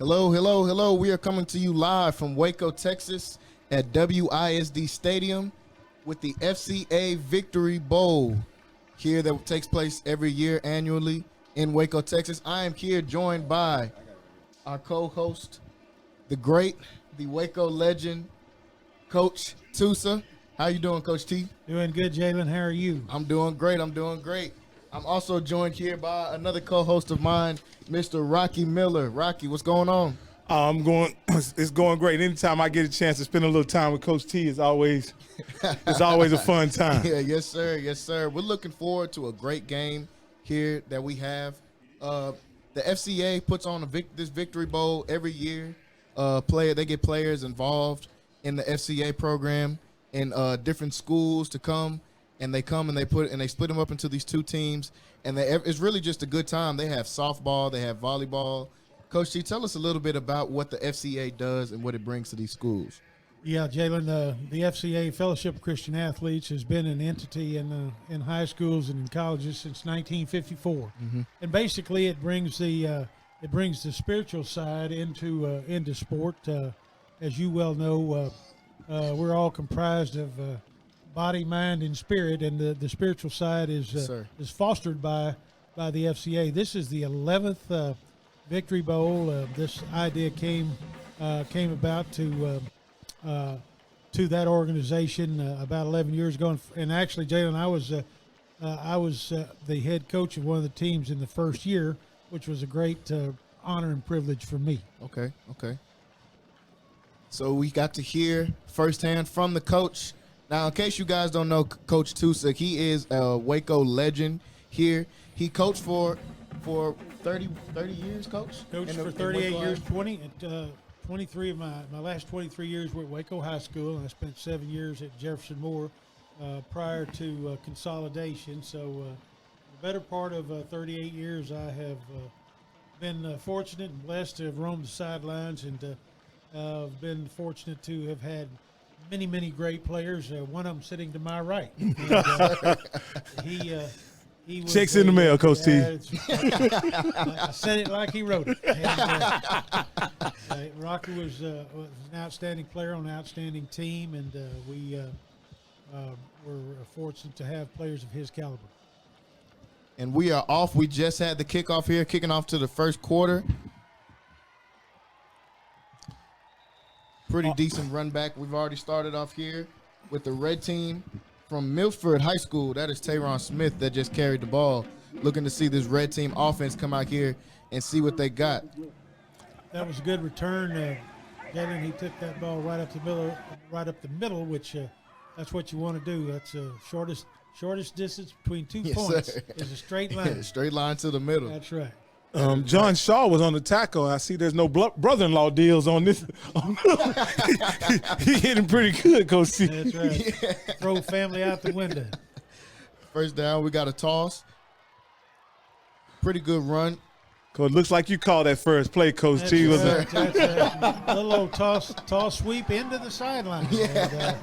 Hello, hello, hello. We are coming to you live from Waco, Texas at WISD Stadium with the FCA Victory Bowl here that takes place every year annually in Waco, Texas. I am here joined by our co-host, the great, the Waco legend, Coach Tusa. How you doing, Coach T? Doing good, Jalen. How are you? I'm doing great. I'm also joined here by another co-host of mine, Mr. Rocky Miller. Rocky, what's going on? It's going great. Anytime I get a chance to spend a little time with Coach T, it's always a fun time. Yeah, yes, sir. Yes, sir. We're looking forward to a great game here that we have. The FCA puts on this Victory Bowl every year. They get players involved in the FCA program in different schools to come. And they come and they split them up into these two teams, and it's really just a good time. They have softball, they have volleyball. Coach T, tell us a little bit about what the FCA does and what it brings to these schools. Yeah, Jalen, the FCA Fellowship of Christian Athletes has been an entity in high schools and in colleges since 1954, and basically it brings the spiritual side into sport. As you well know, we're all comprised of body, mind, and spirit, and the spiritual side is fostered by the FCA. This is the 11th Victory Bowl. This idea came about to that organization about 11 years ago, and actually, Jalen, I was the head coach of one of the teams in the first year, which was a great honor and privilege for me. Okay. So we got to hear firsthand from the coach. Now, in case you guys don't know Coach Tusa, he is a Waco legend here. He coached for 30 years, Coach? Coached for 38 years, 23 of my last 23 years were at Waco High School, and I spent 7 years at Jefferson Moore prior to consolidation. So the better part of 38 years, I have been fortunate and blessed to have roamed the sidelines, and been fortunate to have had many great players. One of them sitting to my right. And, he was Checks in the mail, Coach T. I said it like he wrote it. And, Rocky was an outstanding player on an outstanding team, and we were fortunate to have players of his caliber. And we are off. We just had the kickoff here, kicking off to the first quarter. Pretty decent run back. We've already started off here with the red team from Milford High School. That is Tayron Smith that just carried the ball. Looking to see this red team offense come out here and see what they got. That was a good return. Jalen, he took that ball right up the middle, which that's what you want to do. That's shortest distance between 2 points is a straight line. Straight line to the middle. That's right. John Shaw was on the tackle. I see there's no brother-in-law deals on this. He hit him pretty good, Coach T. That's right. Yeah. Throw family out the window. First down, we got a toss. Pretty good run. Coach, looks like you called that first play, Coach That's T. Right. That's a little old toss sweep into the sideline. Yeah.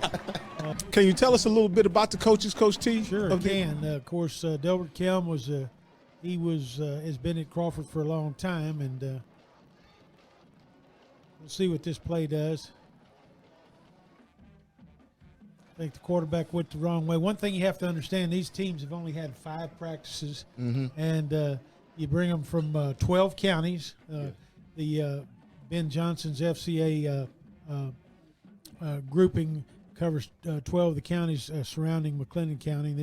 And, can you tell us a little bit about the coaches, Coach T? Sure, I can. Of course, Delbert Kelm has been at Crawford for a long time, and we'll see what this play does. I think the quarterback went the wrong way. One thing you have to understand, these teams have only had 5 practices, and you bring them from 12 counties. The Ben Johnson's FCA grouping covers 12 of the counties surrounding McLennan County. And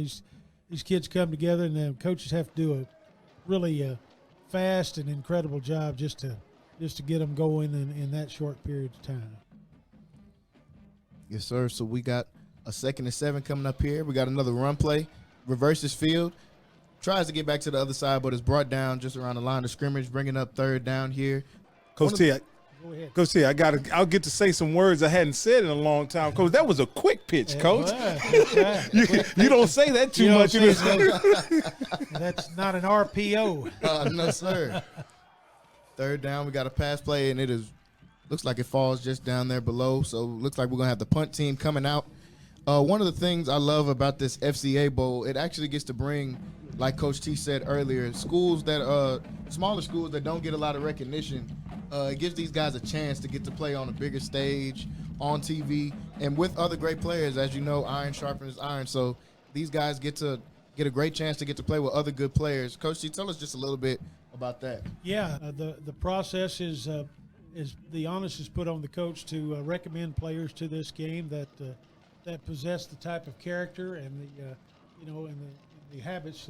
these kids come together, and the coaches have to do a really fast and incredible job just to get them going in that short period of time. Yes, sir. So we got a 2nd and 7 coming up here. We got another run play. Reverses field. Tries to get back to the other side, but is brought down just around the line of scrimmage, bringing up 3rd down here. Coach T, Coach T, I'll get to say some words I hadn't said in a long time. Coach, that was a quick pitch, Coach. Right. You don't say that too much. That's not an RPO. No, sir. 3rd down, we got a pass play, and looks like it falls just down there below. So looks like we're going to have the punt team coming out. One of the things I love about this FCA Bowl, it actually gets to bring, like Coach T said earlier, schools that smaller schools that don't get a lot of recognition It gives these guys a chance to get to play on a bigger stage, on TV, and with other great players. As you know, iron sharpens iron. So these guys get a great chance to get to play with other good players. Coach T, tell us just a little bit about that. Yeah, the process is the onus is put on the coach to recommend players to this game that possess the type of character and the habits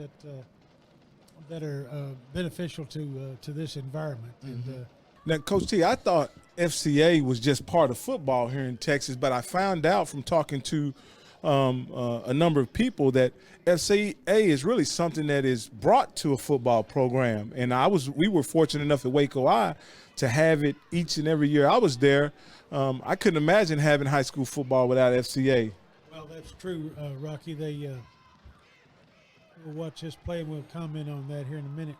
that are beneficial to this environment. Mm-hmm. And Now, Coach T, I thought FCA was just part of football here in Texas, but I found out from talking to a number of people that FCA is really something that is brought to a football program. And we were fortunate enough at Waco I to have it each and every year I was there. I couldn't imagine having high school football without FCA. well, that's true, Rocky. We'll watch this play and we'll comment on that here in a minute.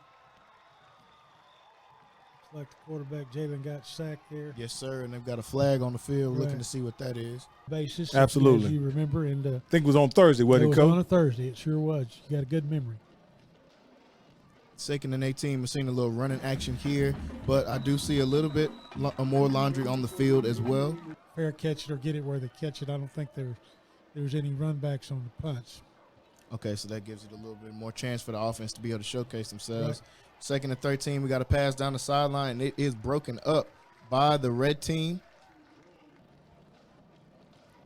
Looks like the quarterback Jalen got sacked there. Yes, sir. And they've got a flag on the field, Right. looking to see what that is. Basis, Absolutely. as you remember, and I think it was on Thursday, it wasn't it, was Coach? on a Thursday. It sure was. You got a good memory. 2nd and 18. We're seeing a little running action here, but I do see a little bit more laundry on the field as well. Fair catch it or get it where they catch it. I don't think there's any run backs on the punts. Okay, so that gives it a little bit more chance for the offense to be able to showcase themselves. Right. 2nd and 13. We got a pass down the sideline, and it is broken up by the red team.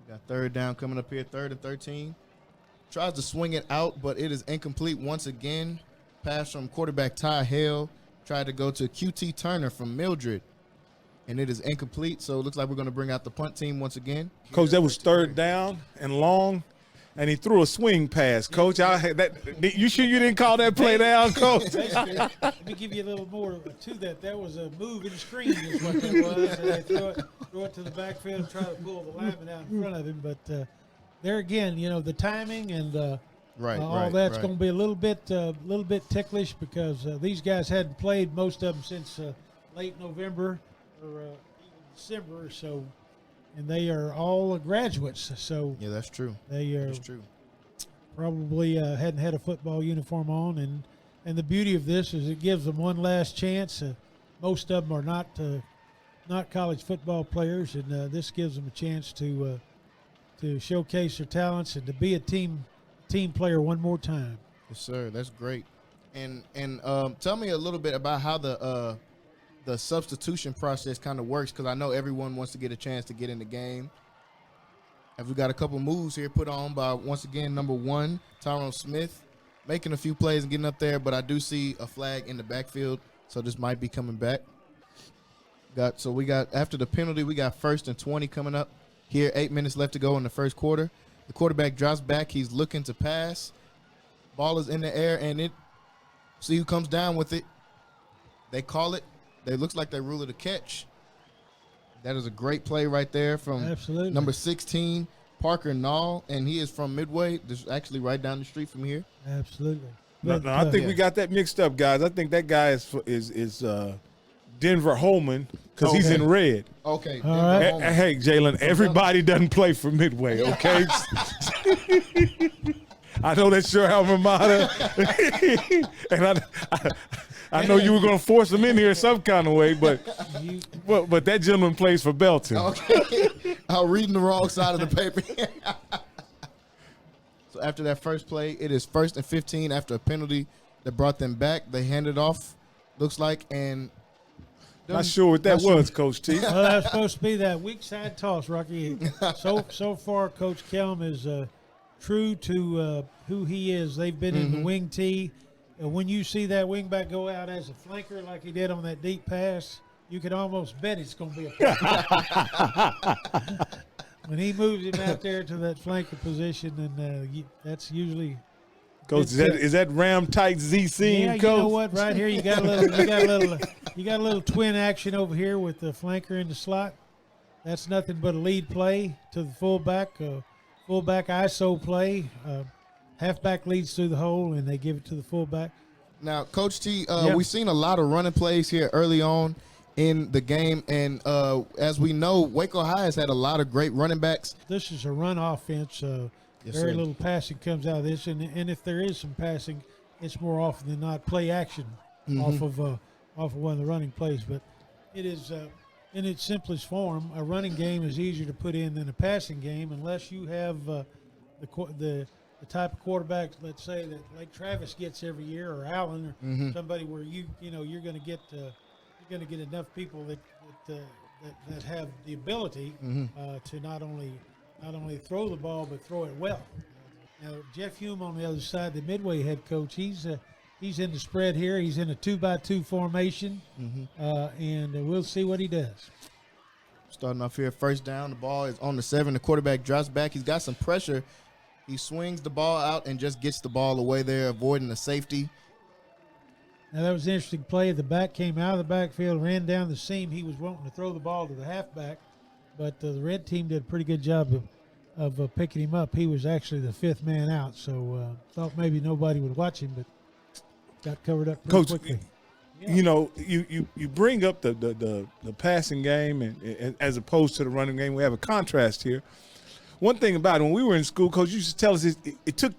We got 3rd down coming up here, 3rd and 13. Tries to swing it out, but it is incomplete once again. Pass from quarterback Ty Hale. Tried to go to QT Turner from Mildred, and it is incomplete. So it looks like we're going to bring out the punt team once again. Coach, that was 3rd down and long, and he threw a swing pass. Coach, you sure you didn't call that play down, Coach? Let me give you a little more to that. That was a move and screen is what that was. And they throw it to the backfield and try to pull the lineman out in front of him. But there again, the timing and all that's going to be a little bit ticklish because these guys hadn't played, most of them, since late November or even December or so. And they are all graduates, so Yeah, that's true. they are That's true. probably hadn't had a football uniform on. And the beauty of this is it gives them one last chance. Most of them are not college football players, and this gives them a chance to showcase their talents and to be a team player one more time. Yes, sir. That's great. And tell me a little bit about how the substitution process kind of works, because I know everyone wants to get a chance to get in the game. Have we got a couple moves here put on by, once again, number 1, Tyrone Smith, making a few plays and getting up there, but I do see a flag in the backfield, so this might be coming back. We got after the penalty, we got 1st and 20 coming up here, 8 minutes left to go in the first quarter. The quarterback drops back. He's looking to pass. Ball is in the air, and see who comes down with it. They call it. It looks like they rule it a catch. That is a great play right there from Absolutely. number 16, Parker Nall, and he is from Midway. This is actually right down the street from here. Absolutely. No, But, I think yeah. we got that mixed up, guys. I think that guy is Denver Holman because he's Okay. in red. Okay. All right. Hey, Jalen, everybody doesn't play for Midway, okay? I know that's your alma mater, and I know you were going to force him in here some kind of way, but that gentleman plays for Belton. Okay. I'm reading the wrong side of the paper. So after that first play, it is 1st and 15 after a penalty that brought them back. They hand it off, looks like, and Not sure what that was, Coach T. well, that was supposed to be that weak side toss, Rocky. So far, Coach Kelm is true to who he is. They've been in the wing tee. When you see that wingback go out as a flanker like he did on that deep pass, you can almost bet it's going to be a flanker. When he moves him out there to that flanker position, and that's usually Coach, is that ram tight Z seam, yeah. Coach? You know what? Right here, you got a little twin action over here with the flanker in the slot. That's nothing but a lead play to the fullback. Fullback ISO play. Halfback leads through the hole, and they give it to the fullback. Now, Coach T, Yep. we've seen a lot of running plays here early on in the game, and as we know, Waco High has had a lot of great running backs. This is a run offense. Yes, Very sir. little passing comes out of this, and if there is some passing, it's more often than not play action off of one of the running plays. But It is, in its simplest form, a running game is easier to put in than a passing game unless you have the type of quarterback, let's say, that like Travis gets every year, or Allen, or somebody where you're going to get enough people that have the ability to not only throw the ball but throw it well. Now Jeff Hume on the other side, the Midway head coach, he's in the spread here. He's in a 2-by-2 formation, and we'll see what he does. Starting off here, first down. The ball is on the 7. The quarterback drops back. He's got some pressure. He swings the ball out and just gets the ball away there, avoiding the safety. Now, that was an interesting play. The back came out of the backfield, ran down the seam. He was wanting to throw the ball to the halfback, but the red team did a pretty good job of picking him up. He was actually the 5th man out, so thought maybe nobody would watch him, but got covered up pretty quickly. You know, you bring up the passing game and as opposed to the running game. We have a contrast here. One thing about it, when we were in school, Coach used to tell us it took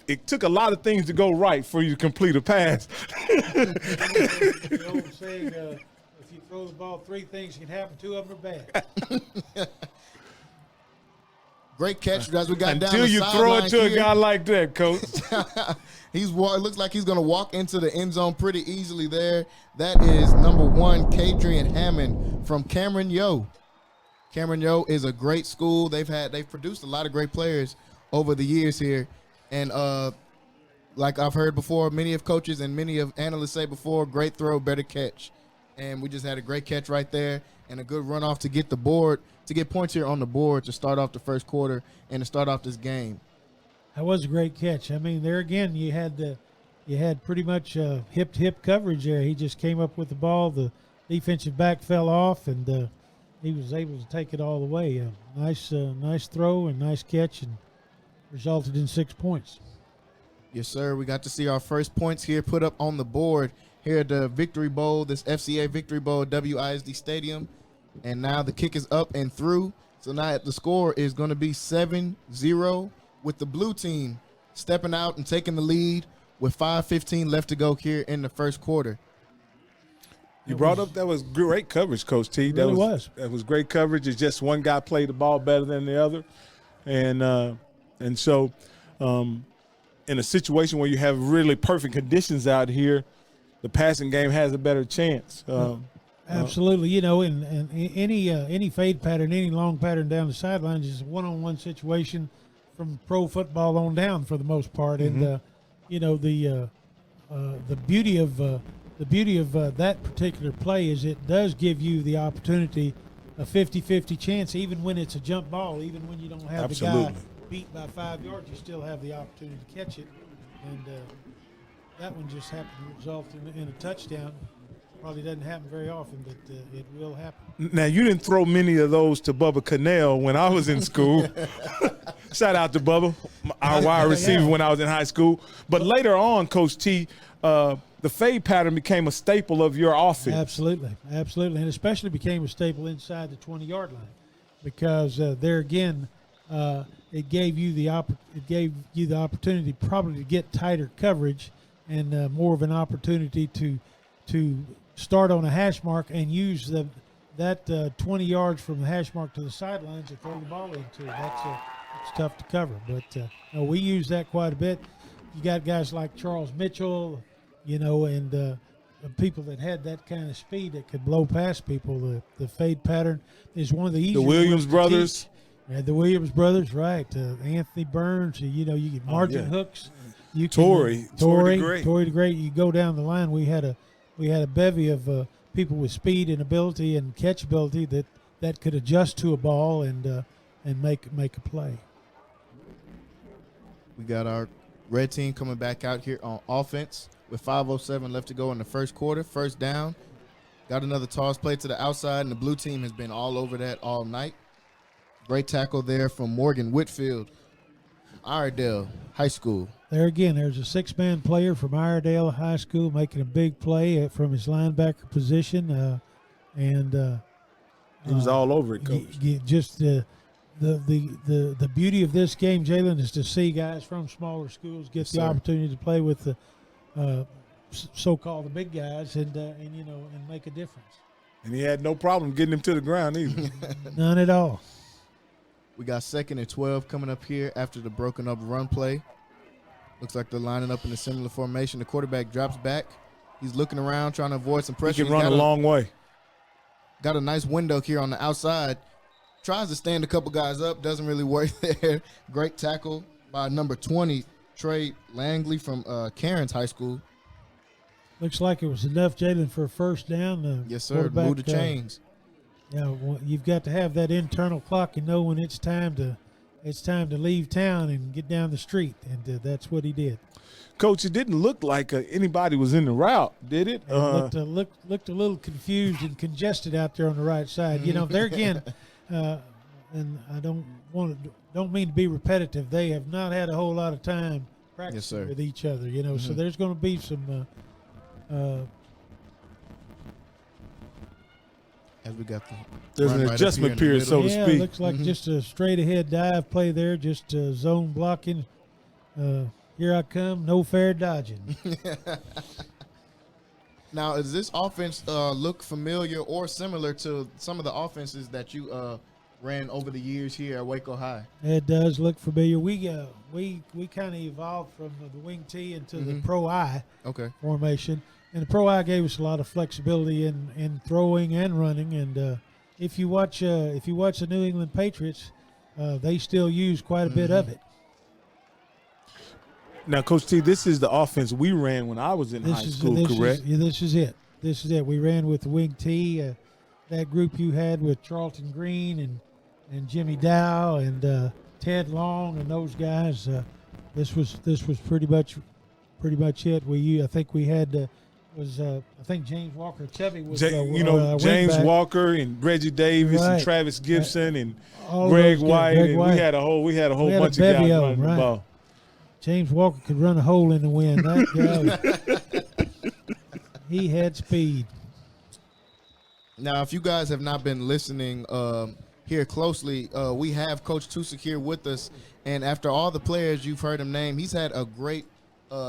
it took a lot of things to go right for you to complete a pass. The old saying, if you throw the ball, 3 things can happen, 2 of them are bad. Great catch, guys. We got down Until the you throw it to here. a guy like that, Coach. It looks like he's going to walk into the end zone pretty easily there. That is number 1, Kadrian Hammond from Cameron Yo. Cameron Yo is a great school. They've produced a lot of great players over the years here. And like I've heard before, many of coaches and many of analysts say before, great throw, better catch. And we just had a great catch right there and a good runoff to get the board, to get points here on the board to start off the first quarter and to start off this game. That was a great catch. I mean, there again, you had pretty much hip-to-hip coverage there. He just came up with the ball. The defensive back fell off, and he was able to take it all the way. Nice throw and nice catch, and resulted in 6 points. Yes, sir. We got to see our first points here put up on the board here at the Victory Bowl, this FCA Victory Bowl at WISD Stadium. And now the kick is up and through. So now the score is going to be 7-0 with the blue team stepping out and taking the lead with 5:15 left to go here in the first quarter. You brought up that was great coverage, Coach T. That was great coverage. It's just one guy played the ball better than the other, and so in a situation where you have really perfect conditions out here, the passing game has a better chance. Absolutely, in any fade pattern, any long pattern down the sidelines is a one-on-one situation from pro football on down for the most part, and the beauty of that particular play is it does give you the opportunity, a 50-50 chance, even when it's a jump ball, even when you don't have the guy beat by 5 yards, you still have the opportunity to catch it. And that one just happened to result in a touchdown. Probably doesn't happen very often, but it will happen. Now, you didn't throw many of those to Bubba Cannell when I was in school. Shout out to Bubba, our wide receiver when I was in high school. But later on, Coach T, the fade pattern became a staple of your offense. Absolutely, and especially became a staple inside the 20-yard line because there again, it gave you the opportunity probably to get tighter coverage and more of an opportunity to start on a hash mark and use that 20 yards from the hash mark to the sidelines to throw the ball into. It's tough to cover, but we use that quite a bit. You got guys like Charles Mitchell, and people that had that kind of speed that could blow past people. The fade pattern is one of the easiest. The Williams brothers. Yeah, the Williams brothers, right? Anthony Burns. You get Margin Hooks. Torrey the Great. You go down the line. We had a bevy of people with speed and ability and catchability that could adjust to a ball and make a play. We got our red team coming back out here on offense with 5:07 left to go in the first quarter. First down. Got another toss play to the outside, and the blue team has been all over that all night. Great tackle there from Morgan Whitfield, Iredell High School. There again, there's a 6-man player from Iredell High School making a big play from his linebacker position, and he was all over it, Coach. Just the beauty of this game, Jalen, is to see guys from smaller schools get the opportunity to play with the so-called the big guys and make a difference. And he had no problem getting him to the ground either. None at all. We got 2nd and 12 coming up here after the broken up run play. Looks like they're lining up in a similar formation. The quarterback drops back. He's looking around, trying to avoid some pressure. He can run a long way. Got a nice window here on the outside. Tries to stand a couple guys up. Doesn't really work there. Great tackle by number 20, Trey Langley from Cairns High School. Looks like it was enough, Jalen, for a first down. Yes, sir. Move the chains. You've got to have that internal clock and know when it's time to leave town and get down the street, and that's what he did. Coach, it didn't look like anybody was in the route, did it? Looked a little confused and congested out there on the right side. There again, and I don't mean to be repetitive. They have not had a whole lot of time practicing with each other. So there's going to be some. As we got there's an adjustment period, so to speak. Yeah, looks like just a straight ahead dive play there, just zone blocking. Here I come, no fair dodging. Now, does this offense look familiar or similar to some of the offenses that you ran over the years here at Waco High? It does look familiar. We kind of evolved from the wing T into the pro I formation. And the Pro I gave us a lot of flexibility in throwing and running. And if you watch the New England Patriots, they still use quite a bit of it. Now, Coach T, this is the offense we ran when I was in high school, correct? This is it. This is it. We ran with the wing T. That group you had with Charlton Green and Jimmy Dow and Ted Long and those guys. This was pretty much it. I think we had. I think James Walker Chevy was James Walker and Reggie Davis and Travis Gibson and all Greg White. We had a whole bunch of guys running the ball. James Walker could run a hole in the wind. That guy, he had speed. Now, if you guys have not been listening here closely, we have Coach Tusa here with us, and after all the players you've heard him name, he's had a great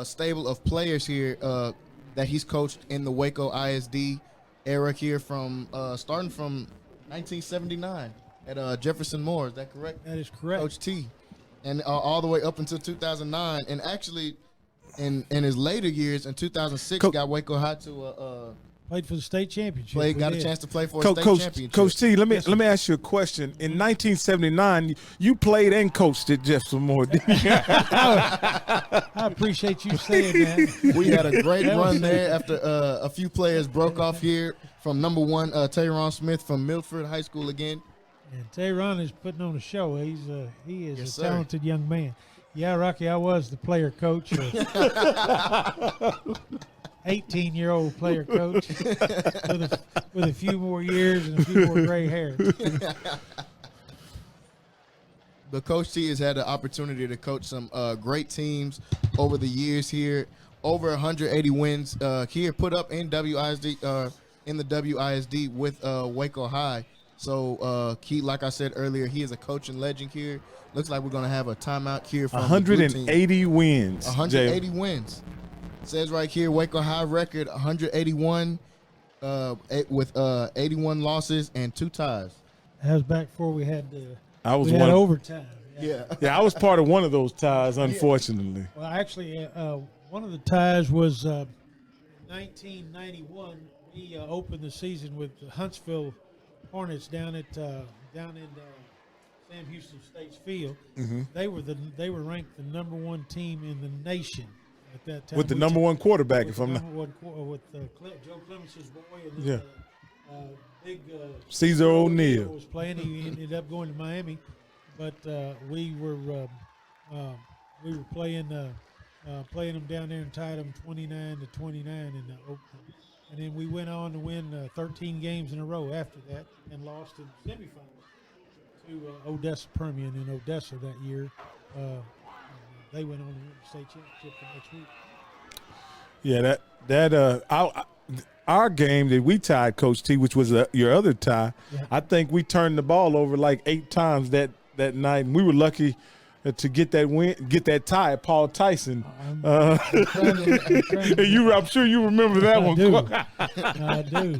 stable of players here that he's coached in the Waco ISD era here from starting from 1979 at Jefferson Moore. Is that correct? That is correct. Coach T. And all the way up until 2009. And actually, in his later years, in 2006, got Waco High to played for the state championship. Got a chance to play for a state championship. Coach T, let me ask you a question. In 1979, you played and coached at Jefferson Moore, didn't you? I appreciate you saying that. We had a great run there after a few players broke off here from number 1, Tayron Smith from Milford High School again. And Tayron is putting on a show. He is a talented young man. Yeah, Rocky, I was the player coach. 18-year-old player coach with a few more years and a few more gray hairs. But Coach T has had the opportunity to coach some great teams over the years here. Over 180 wins here put up in WISD in the WISD with Waco High. So, like I said earlier, he is a coaching legend here. Looks like we're going to have a timeout here from 180 wins. 180 wins. Says right here, Waco High record 181 with 81 losses and 2 ties. That was back before we had overtime. Yeah, I was part of one of those ties, unfortunately. Well, actually, one of the ties was 1991. We opened the season with the Huntsville Hornets down in Sam Houston State's field. Mm-hmm. They were ranked the number 1 team in the nation at that time. With the number 1 quarterback, if I'm not. With Joe Clemens' boy and big Caesar O'Neal was playing. He ended up going to Miami, but we were playing them down there and tied them 29-29 in the opener. And then we went on to win 13 games in a row after that and lost in the semifinals to Odessa Permian in Odessa that year. They went on to win the state championship the next week. Yeah, our game that we tied, Coach T, which was your other tie, I think we turned the ball over like 8 times that night, and we were lucky to get that tie at Paul Tyson. I'm sure you remember that one. I do.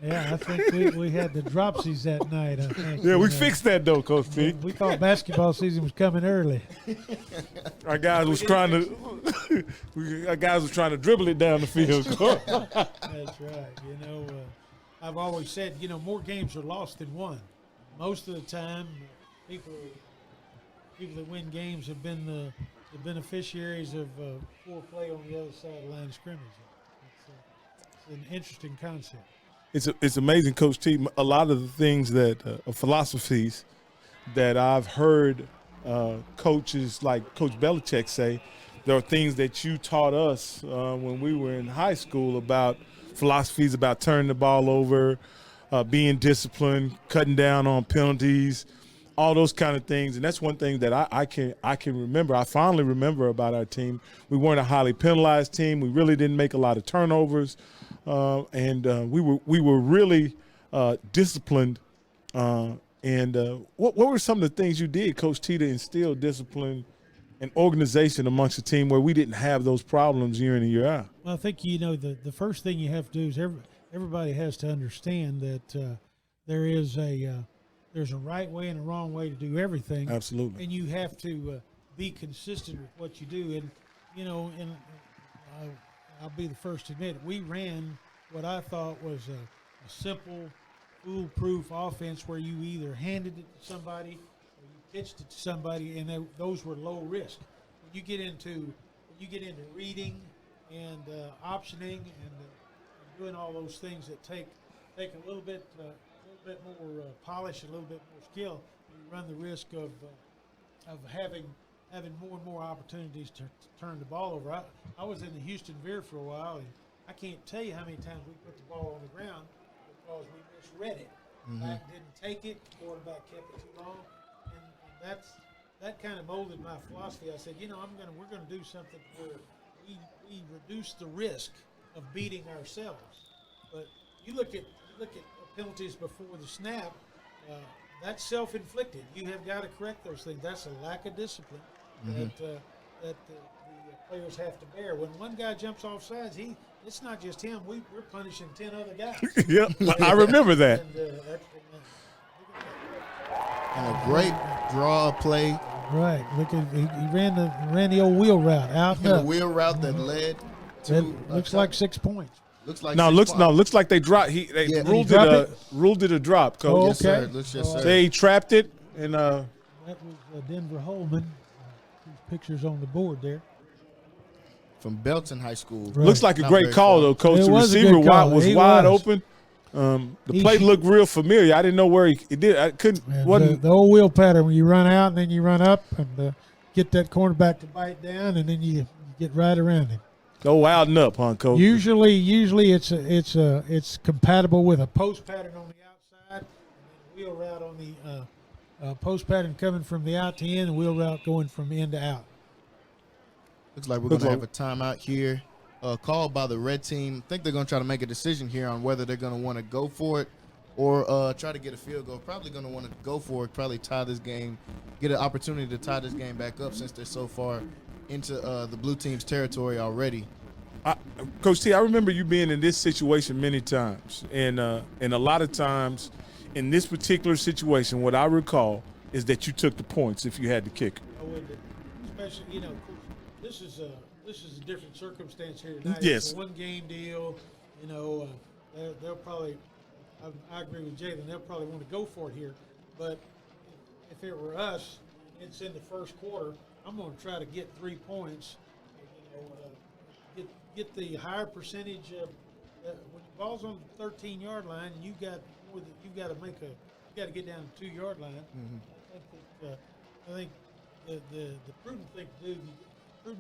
Yeah, I think we had the dropsies that night. I think. Yeah, we fixed that though, Coach T. We thought basketball season was coming early. Our guys was trying to dribble it down the field. That's right. I've always said, more games are lost than won. Most of the time, people that win games have been the beneficiaries of poor play on the other side of the line of scrimmage. It's an interesting concept. It's amazing, Coach T. A lot of the things that philosophies that I've heard coaches like Coach Belichick say, there are things that you taught us when we were in high school about philosophies about turning the ball over, being disciplined, cutting down on penalties, all those kind of things. And that's one thing that I can remember. I fondly remember about our team. We weren't a highly penalized team. We really didn't make a lot of turnovers. And we were really disciplined. What were some of the things you did, Coach T, to instill discipline and organization amongst the team where we didn't have those problems year in and year out? Well, I think the first thing you have to do is everybody has to understand that there's a right way and a wrong way to do everything. Absolutely. And you have to be consistent with what you do. And I'll be the first to admit it. We ran what I thought was a simple, foolproof offense where you either handed it to somebody or you pitched it to somebody, and those were low risk. When you get into reading and optioning and doing all those things that take a little bit more polish, a little bit more skill, you run the risk of having more and more opportunities to turn the ball over. I was in the Houston Veer for a while, and I can't tell you how many times we put the ball on the ground because we misread it. Back didn't take it, quarterback kept it too long, and that kind of molded my philosophy. I said, we're going to do something where we reduce the risk of beating ourselves. But you look at penalties before the snap. That's self-inflicted. You have got to correct those things. That's a lack of discipline that the players have to bear. When one guy jumps off sides, it's not just him. We're punishing 10 other guys. Yep, I remember that. And a great draw play. Right. Look at he ran the old wheel route out and The up. wheel route that led to looks like 6 points. Looks like looks like they dropped. They ruled it a drop, Coach. Oh, Yes, sir. okay. Yes, sir. They trapped it, and That was Denver Holman. These pictures on the board there. From Belton High School. Right. looks like a Not great very call far. though, Coach. It The was a receiver good call. was He wide was. open. The He play should- looked real familiar. I didn't know where he did. I couldn't. And Wasn't the old wheel pattern where you run out and then you run up and get that cornerback to bite down and then you get right around him. go out and up, huh, Coach? Usually it's compatible with a post pattern on the outside and then a wheel route on the post pattern coming from the out to in and wheel route going from in to out. Looks like we're going to have a timeout here. Called by the red team. I think they're going to try to make a decision here on whether they're going to want to go for it or try to get a field goal. Probably going to want to go for it, probably tie this game, get an opportunity to tie this game back up since they're so far into the blue team's territory already. Coach T, I remember you being in this situation many times, and a lot of times in this particular situation, what I recall is that you took the points if you had the kicker. I would, especially this is a different circumstance here tonight. Yes. It's a one-game deal. They'll probably. I agree with Jalen. They'll probably want to go for it here. But if it were us, it's in the first quarter. I'm going to try to get 3 points. Get the higher percentage of when the ball's on the 13-yard line. You got to get down to the 2-yard line. I think the prudent thing to do. If you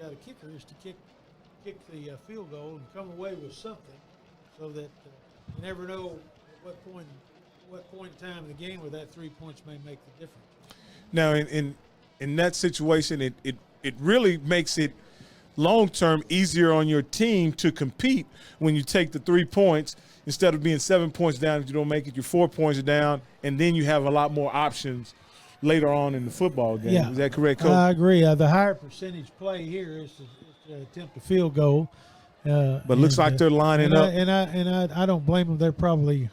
got a kicker is to kick the field goal and come away with something, so that you never know at what point in time in the game where that 3 points may make the difference. Now, in that situation, it really makes it long term easier on your team to compete when you take the 3 points instead of being 7 points down. If you don't make it, you're 4 points down, and then you have a lot more options later on in the football game. Yeah. Is that correct, Coach? I agree. The higher percentage play here is to attempt a field goal. But looks like they're lining up. I don't blame them. They're probably.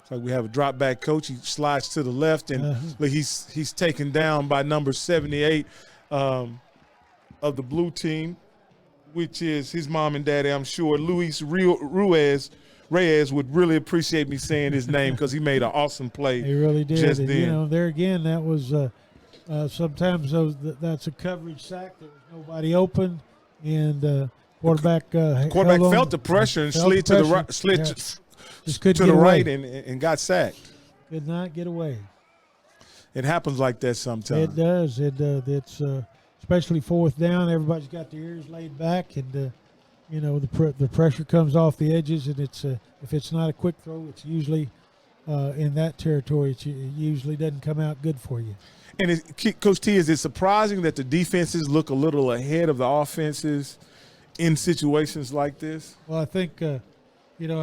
It's like we have a drop back coach. He slides to the left, and look, he's taken down by number 78 of the blue team, which is his mom and daddy. I'm sure Luis Reyes would really appreciate me saying his name because he made an awesome play. He really did. Just and, then. you know, there again, that was sometimes that's a coverage sack. There was nobody open, and quarterback felt the pressure and slid to the right, just couldn't to get the away. right and got sacked. Could not get away. It happens like that sometimes. It does. It's especially fourth down. Everybody's got their ears laid back, and you know the pressure comes off the edges, and it's if it's not a quick throw, it's usually in that territory. It usually doesn't come out good for you. And Coach T, is it surprising that the defenses look a little ahead of the offenses in situations like this? Well, I think I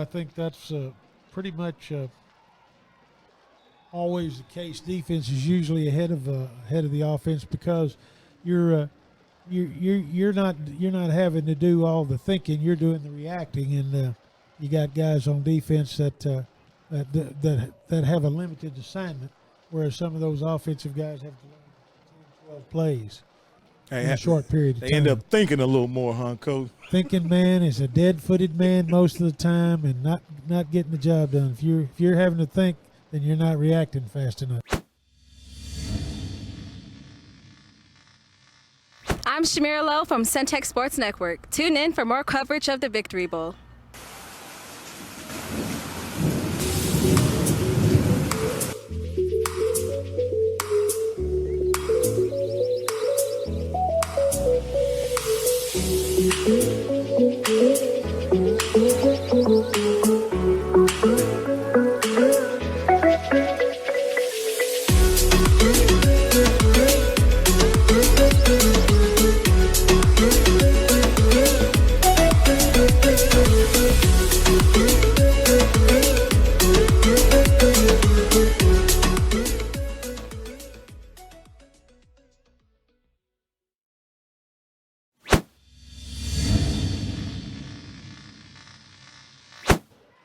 think that's pretty much always the case. Defense is usually ahead of the offense because you're not having to do all the thinking. You're doing the reacting, and you got guys on defense that have a limited assignment, whereas some of those offensive guys have to learn 10, 12 plays in a short period of time. They end up thinking a little more, huh, Coach? Thinking man is a dead-footed man most of the time, and not getting the job done. If you're having to think, then you're not reacting fast enough. I'm Shamerah Lowe from Centex Sports Network. Tune in for more coverage of the Victory Bowl.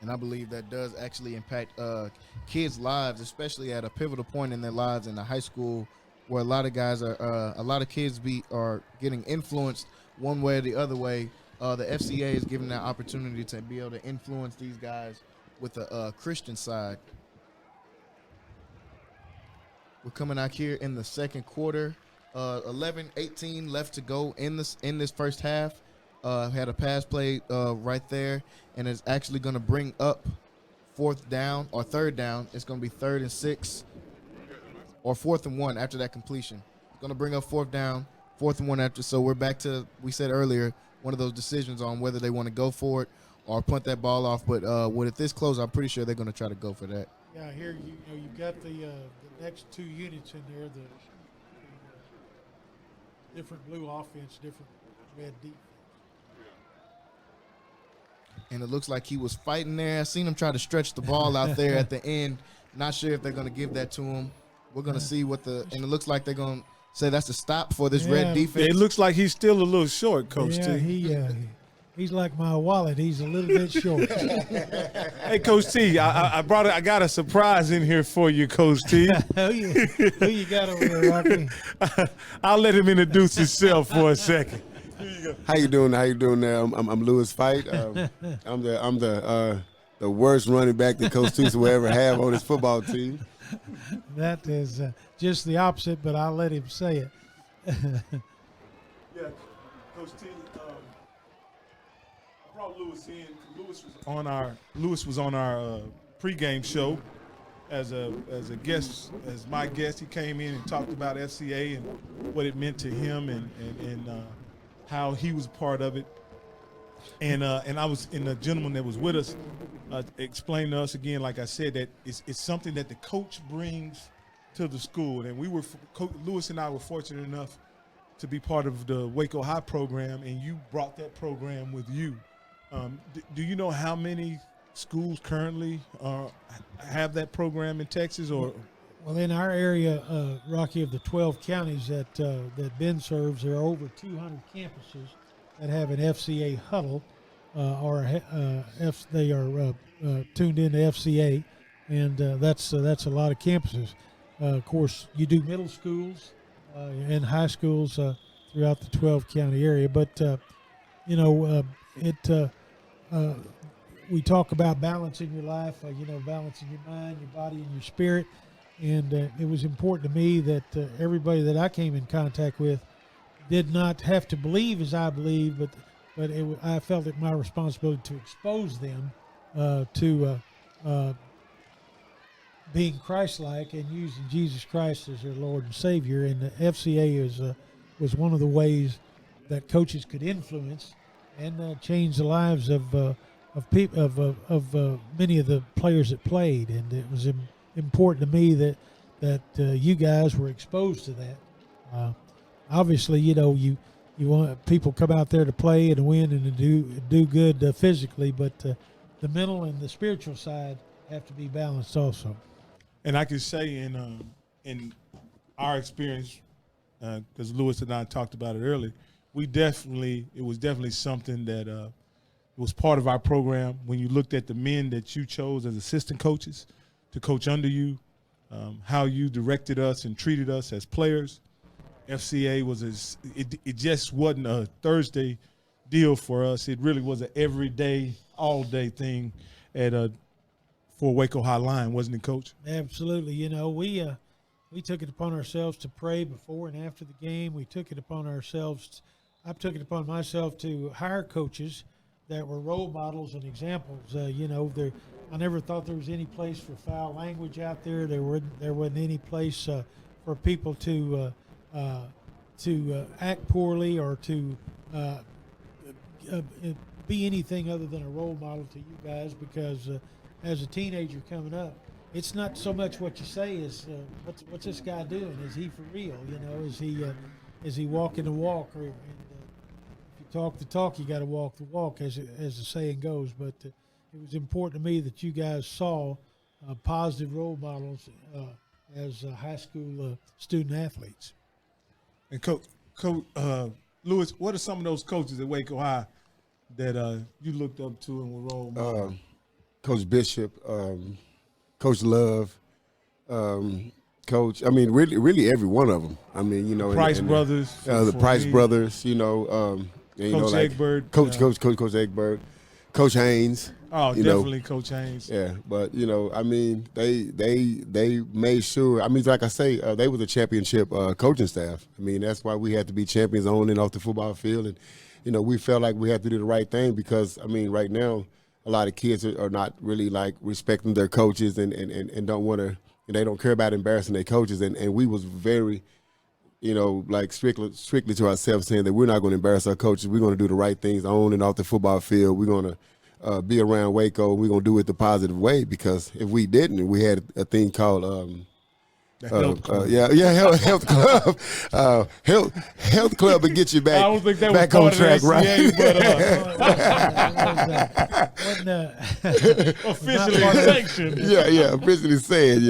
And I believe that does actually impact kids' lives, especially at a pivotal point in their lives in the high school, where a lot of guys a lot of kids are getting influenced one way or the other way. The FCA is giving that opportunity to be able to influence these guys with a Christian side. We're coming out here in the second quarter. 11-18 left to go in this first half. Had a pass play right there, and it's actually going to bring up third down. It's going to be 3rd and 6 or 4th and 1 after that completion. It's going to bring up 4th down, 4th and 1 after. So we're back to, we said earlier, one of those decisions on whether they want to go for it or punt that ball off. But with it this close, I'm pretty sure they're going to try to go for that. Yeah, here you've got the next two units in there, the different blue offense, different red defense. And it looks like he was fighting there. I seen him try to stretch the ball out there at the end. Not sure if they're going to give that to him. We're going to see and it looks like they're going to say that's a stop for this red defense. It looks like he's still a little short, Coach T. He's like my wallet. He's a little bit short. Hey, Coach T, I got a surprise in here for you, Coach T. Who you got over there, Rocky? I'll let him introduce himself for a second. How you doing there? I'm Lewis Fite. I'm the worst running back that Coach Tusa will ever have on his football team. That is just the opposite, but I'll let him say it. Yeah, Coach T. I brought Lewis in. Lewis was on our pregame show as a guest, as my guest. He came in and talked about FCA and what it meant to him and how he was a part of it, and the gentleman that was with us explained to us again, like I said, that it's something that the coach brings to the school, and Lewis and I were fortunate enough to be part of the Waco High program, and you brought that program with you. Do you know how many schools currently have that program in Texas? Or Well, in our area, Rocky, of the 12 counties that Ben serves, there are over 200 campuses that have an FCA huddle, they are tuned into FCA, and that's a lot of campuses. Of course, you do middle schools and high schools throughout the 12 county area, but we talk about balance in your life, balance in your mind, your body, and your spirit. And it was important to me that everybody that I came in contact with did not have to believe as I believe, but I felt it my responsibility to expose them to being Christ-like and using Jesus Christ as their Lord and Savior. And the FCA was one of the ways that coaches could influence and change the lives of many of the players that played. And it was important to me that you guys were exposed to that. Obviously, you want people come out there to play and win and to do good physically, but the mental and the spiritual side have to be balanced also. And I can say in our experience, because Lewis and I talked about it earlier, it was definitely something that was part of our program. When you looked at the men that you chose as assistant coaches to coach under you, how you directed us and treated us as players, FCA it just wasn't a Thursday deal for us. It really was an everyday, all-day thing for Waco High Line, wasn't it, Coach? Absolutely. We took it upon ourselves to pray before and after the game. I took it upon myself to hire coaches that were role models and examples. I never thought there was any place for foul language out there. There wasn't any place for people to act poorly or to be anything other than a role model to you guys, because as a teenager coming up, it's not so much what you say is what's this guy doing? Is he for real? Is he walking the walk? Or if you talk the talk, you got to walk the walk, as the saying goes. But it was important to me that you guys saw positive role models as high school student athletes. And Coach Lewis, what are some of those coaches at Waco High that you looked up to and were role models? Coach Bishop, Coach Love, Coach. I mean, really every one of them. I mean, Price brothers, the Price brothers. Coach Egbert, Coach Egbert, Coach Haynes. Oh, definitely Coach Haynes. Yeah, but I mean, they made sure. I mean, like I say, they were the championship coaching staff. I mean, that's why we had to be champions on and off the football field, and we felt like we had to do the right thing, because I mean, right now, a lot of kids are not really like respecting their coaches and don't want to, and they don't care about embarrassing their coaches, and we was very, like strictly to ourselves, saying that we're not going to embarrass our coaches. We're going to do the right things on and off the football field. We're going to be around Waco. We're going to do it the positive way, because if we didn't, we had a thing called Health Club. Health Club. Health Club would get you back. I don't think that back was on track, right? Officially sanctioned. Yeah, officially saying,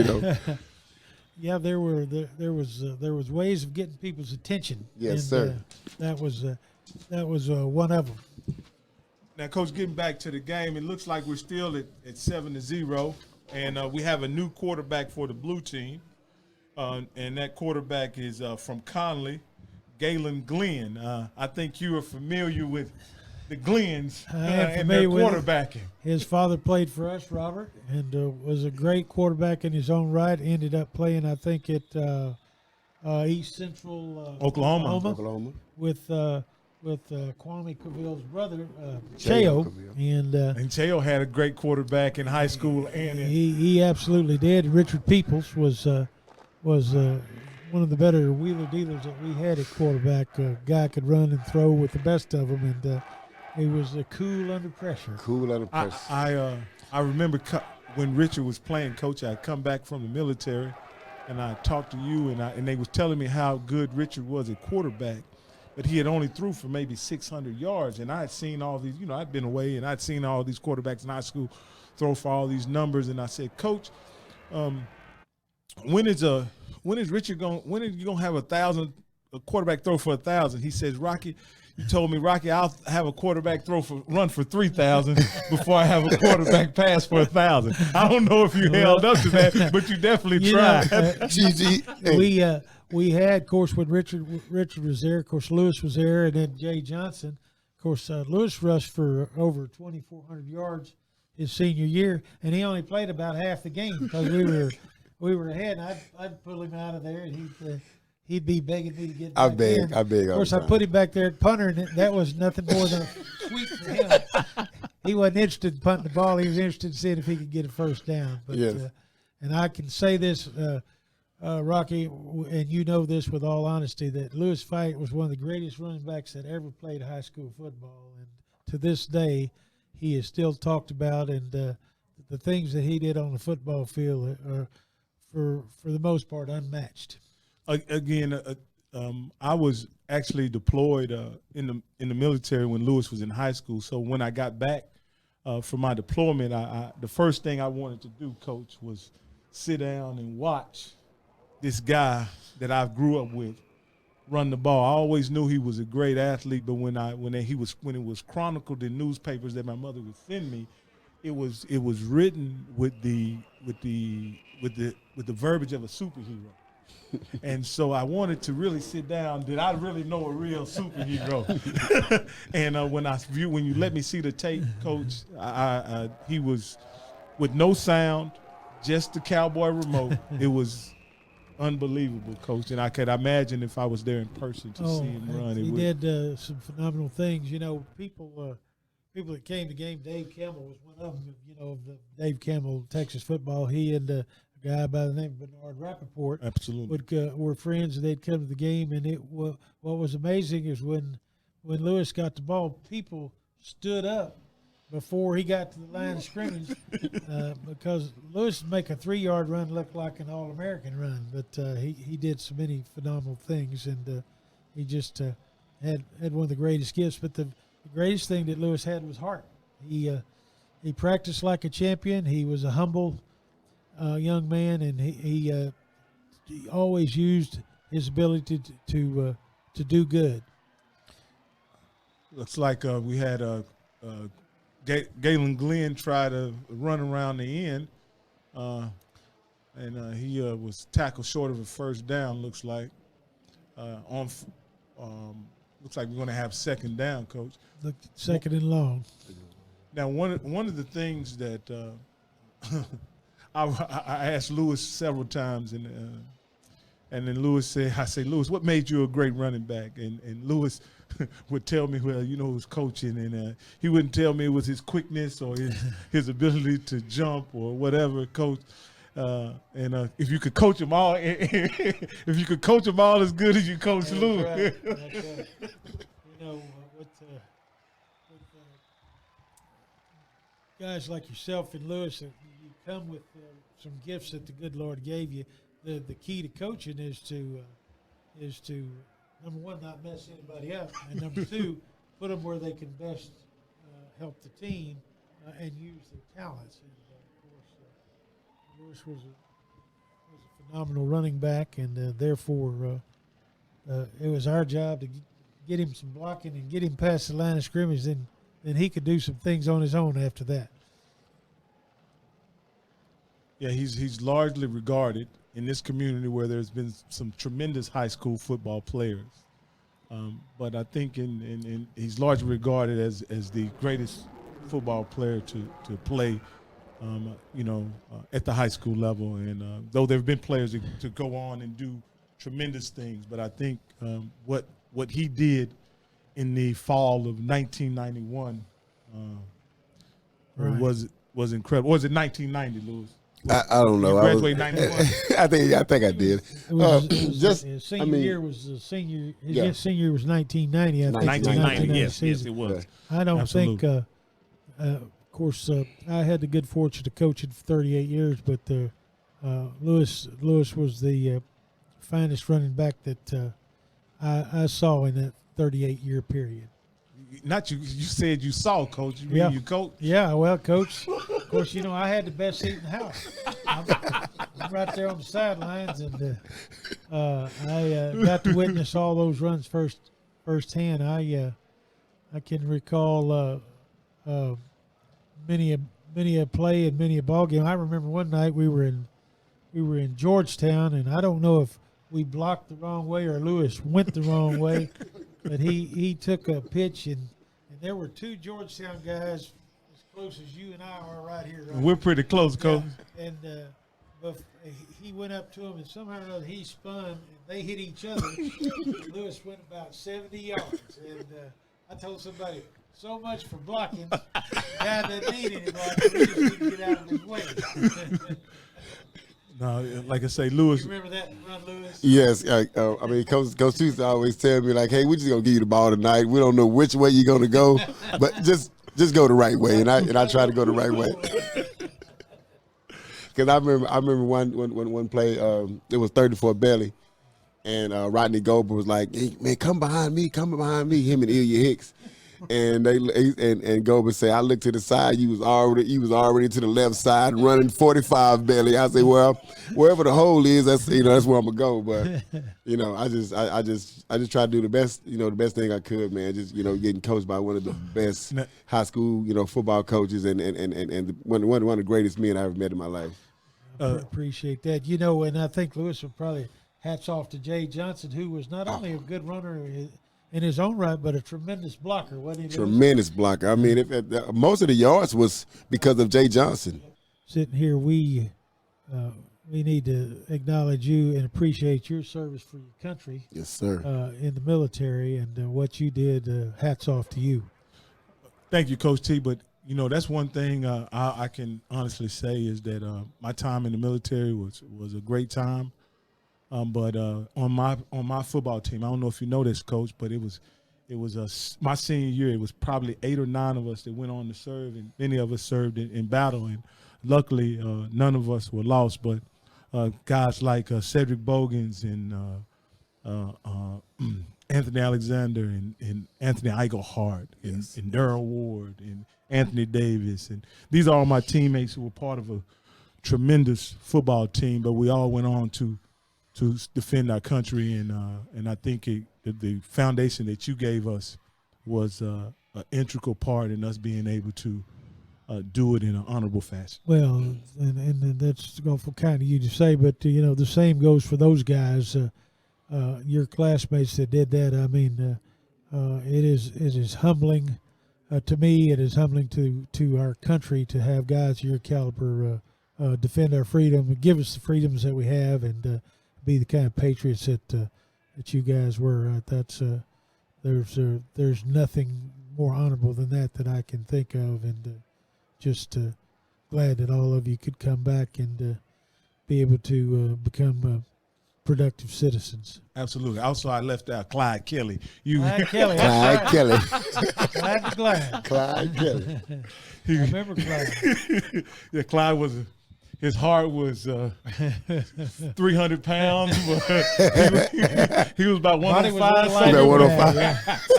Yeah, there was ways of getting people's attention. Yes, sir. That was one of them. Now, Coach, getting back to the game, it looks like we're still at 7-0, and we have a new quarterback for the blue team. And that quarterback is from Conley, Galen Glenn. I think you are familiar with the Glens and their quarterbacking. His father played for us, Robert, and was a great quarterback in his own right. Ended up playing, I think, at East Central Oklahoma. with Kwame Cavill's brother, Cheo. And Cheo had a great quarterback in high school. He absolutely did. Richard Peoples was one of the better wheeler dealers that we had at quarterback. A guy could run and throw with the best of them, and he was cool under pressure. I remember when Richard was playing, Coach, I'd come back from the military, and I talked to you, and they was telling me how good Richard was at quarterback, but he had only threw for maybe 600 yards, and I had seen all these, I'd been away, and I'd seen all these quarterbacks in high school throw for all these numbers, and I said, Coach, when is Richard when are you gonna have a quarterback throw for 1,000? He says, Rocky, you told me, Rocky, I'll have a quarterback run for 3,000 before I have a quarterback pass for 1,000. I don't know if you held up to that, but you definitely tried. We had, of course, when Richard was there, of course, Lewis was there, and then Jay Johnson. Of course, Lewis rushed for over 2,400 yards his senior year, and he only played about half the game because we were ahead. And I'd pull him out of there, and he'd be begging me to get back in. I beg. Of course, I put him back there at punter, and that was nothing more than a tweak for him. He wasn't interested in punting the ball. He was interested in seeing if he could get a first down. But, yes. And I can say this, Rocky, and you know this with all honesty, that Lewis Fite was one of the greatest running backs that ever played high school football. And to this day, he is still talked about, and the things that he did on the football field are, for the most part, unmatched. Again, I was actually deployed in the military when Lewis was in high school. So when I got back from my deployment, the first thing I wanted to do, Coach, was sit down and watch this guy that I grew up with run the ball. I always knew he was a great athlete, but when it was chronicled in newspapers that my mother would send me, it was written with the verbiage of a superhero. And so I wanted to really sit down. Did I really know a real superhero? And when you let me see the tape, Coach, he was with no sound, just the cowboy remote. It was unbelievable, Coach. And I could imagine if I was there in person to see him run. He did some phenomenal things. You know, people that came to game, Dave Campbell was one of them. You know, the Dave Campbell, Texas football. He and a guy by the name of Bernard Rappaport were friends, and they'd come to the game. And what was amazing is when Lewis got the ball, people stood up before he got to the line of scrimmage because Lewis would make a 3-yard run look like an All-American run. But he did so many phenomenal things, and he just had one of the greatest gifts. But the greatest thing that Lewis had was heart. He practiced like a champion. He was a humble young man, and he always used his ability to do good. Looks like we had Galen Glenn try to run around the end, and he was tackled short of a first down. Looks like looks like we're going to have second down, Coach. Second and long. Now, one of the things that I asked Lewis several times, and then Lewis said, I say, Lewis, what made you a great running back? And Lewis would tell me, well, you know, it was coaching, and he wouldn't tell me it was his quickness or his ability to jump or whatever, Coach. And if you could coach them all, if you could coach them all as good as you coach Lou. Right. That's right. You know, with guys like yourself and Lewis, you come with some gifts that the good Lord gave you. The key to coaching is to number one, not mess anybody up, and number two, put them where they can best help the team and use their talents. And of course, Lewis was a phenomenal running back, and therefore it was our job to get him some blocking and get him past the line of scrimmage. Then he could do some things on his own after that. Yeah, he's largely regarded in this community where there's been some tremendous high school football players. But I think he's largely regarded as the greatest football player to play, at the high school level. And though there have been players to go on and do tremendous things, but I think what he did in the fall of 1991 was incredible. Or was it 1990, Lewis? I don't know. You graduated 91? I think I did. His senior year was His senior year was 1990. 1990. Yes, it was. I don't Absolutely. think. Of course, I had the good fortune to coach it for 38 years, but Lewis was the finest running back that I saw in that 38-year period. Not you. You said you saw, Coach. You coach. Yeah, well, Coach. Of course, I had the best seat in the house. I'm right there on the sidelines, and I got to witness all those runs firsthand. I can recall many a play and many a ball game. I remember one night we were in Georgetown, and I don't know if we blocked the wrong way or Lewis went the wrong way, but he took a pitch, and there were two Georgetown guys as close as you and I are right here. Right? We're pretty close, Coach. And but he went up to him, and somehow or another he spun, and they hit each other. Lewis went about 70 yards, and I told somebody, so much for blocking. Guy doesn't need any blocking. We just need to get out of his way. No, like I say, Lewis. You remember that run, Lewis? Yes, I mean, Coach Tusa always tell me like, "Hey, we're just gonna give you the ball tonight. We don't know which way you're gonna go, but just go the right way." And I try to go the right way. Because I remember one play. It was 34 belly, and Rodney Goldberg was like, "Hey man, come behind me. Him and Ilya Hicks. And and Goldberg said, I looked to the side. You was already to the left side running 45 belly. I say, well, wherever the hole is, that's where I'm gonna go. But I just try to do the best thing I could, man. Just getting coached by one of the best high school football coaches and one of the greatest men I ever met in my life. Appreciate that. And I think Lewis would probably hats off to Jay Johnson, who was not only a good runner in his own right, but a tremendous blocker, wasn't he? Tremendous blocker. I mean, most of the yards was because of Jay Johnson. Sitting here, we need to acknowledge you and appreciate your service for your country. Yes, sir. In the military and what you did. Hats off to you. Thank you, Coach T. But that's one thing I can honestly say is that my time in the military was a great time. But on my football team, I don't know if you know this, Coach, but it was my senior year. It was probably 8 or 9 of us that went on to serve, and many of us served in battle. And luckily, none of us were lost. But guys like Cedric Bogans and Anthony Alexander and Anthony Eichelhart and Darryl Ward and Anthony Davis, and these are all my teammates who were part of a tremendous football team. But we all went on to defend our country, and I think the foundation that you gave us was an integral part in us being able to do it in an honorable fashion. Well, and that's awful kind of you to say, but the same goes for those guys, your classmates that did that. I mean, it is humbling to me. It is humbling to our country to have guys of your caliber defend our freedom, give us the freedoms that we have, and be the kind of patriots that you guys were. There's nothing more honorable than that I can think of, and just glad that all of you could come back and be able to become productive citizens. Absolutely. Also, I left out Clyde Kelly. Clyde Kelly. Clyde Kelly. I remember Clyde. Yeah, Clyde was. His heart was 300 pounds, but he was about 105.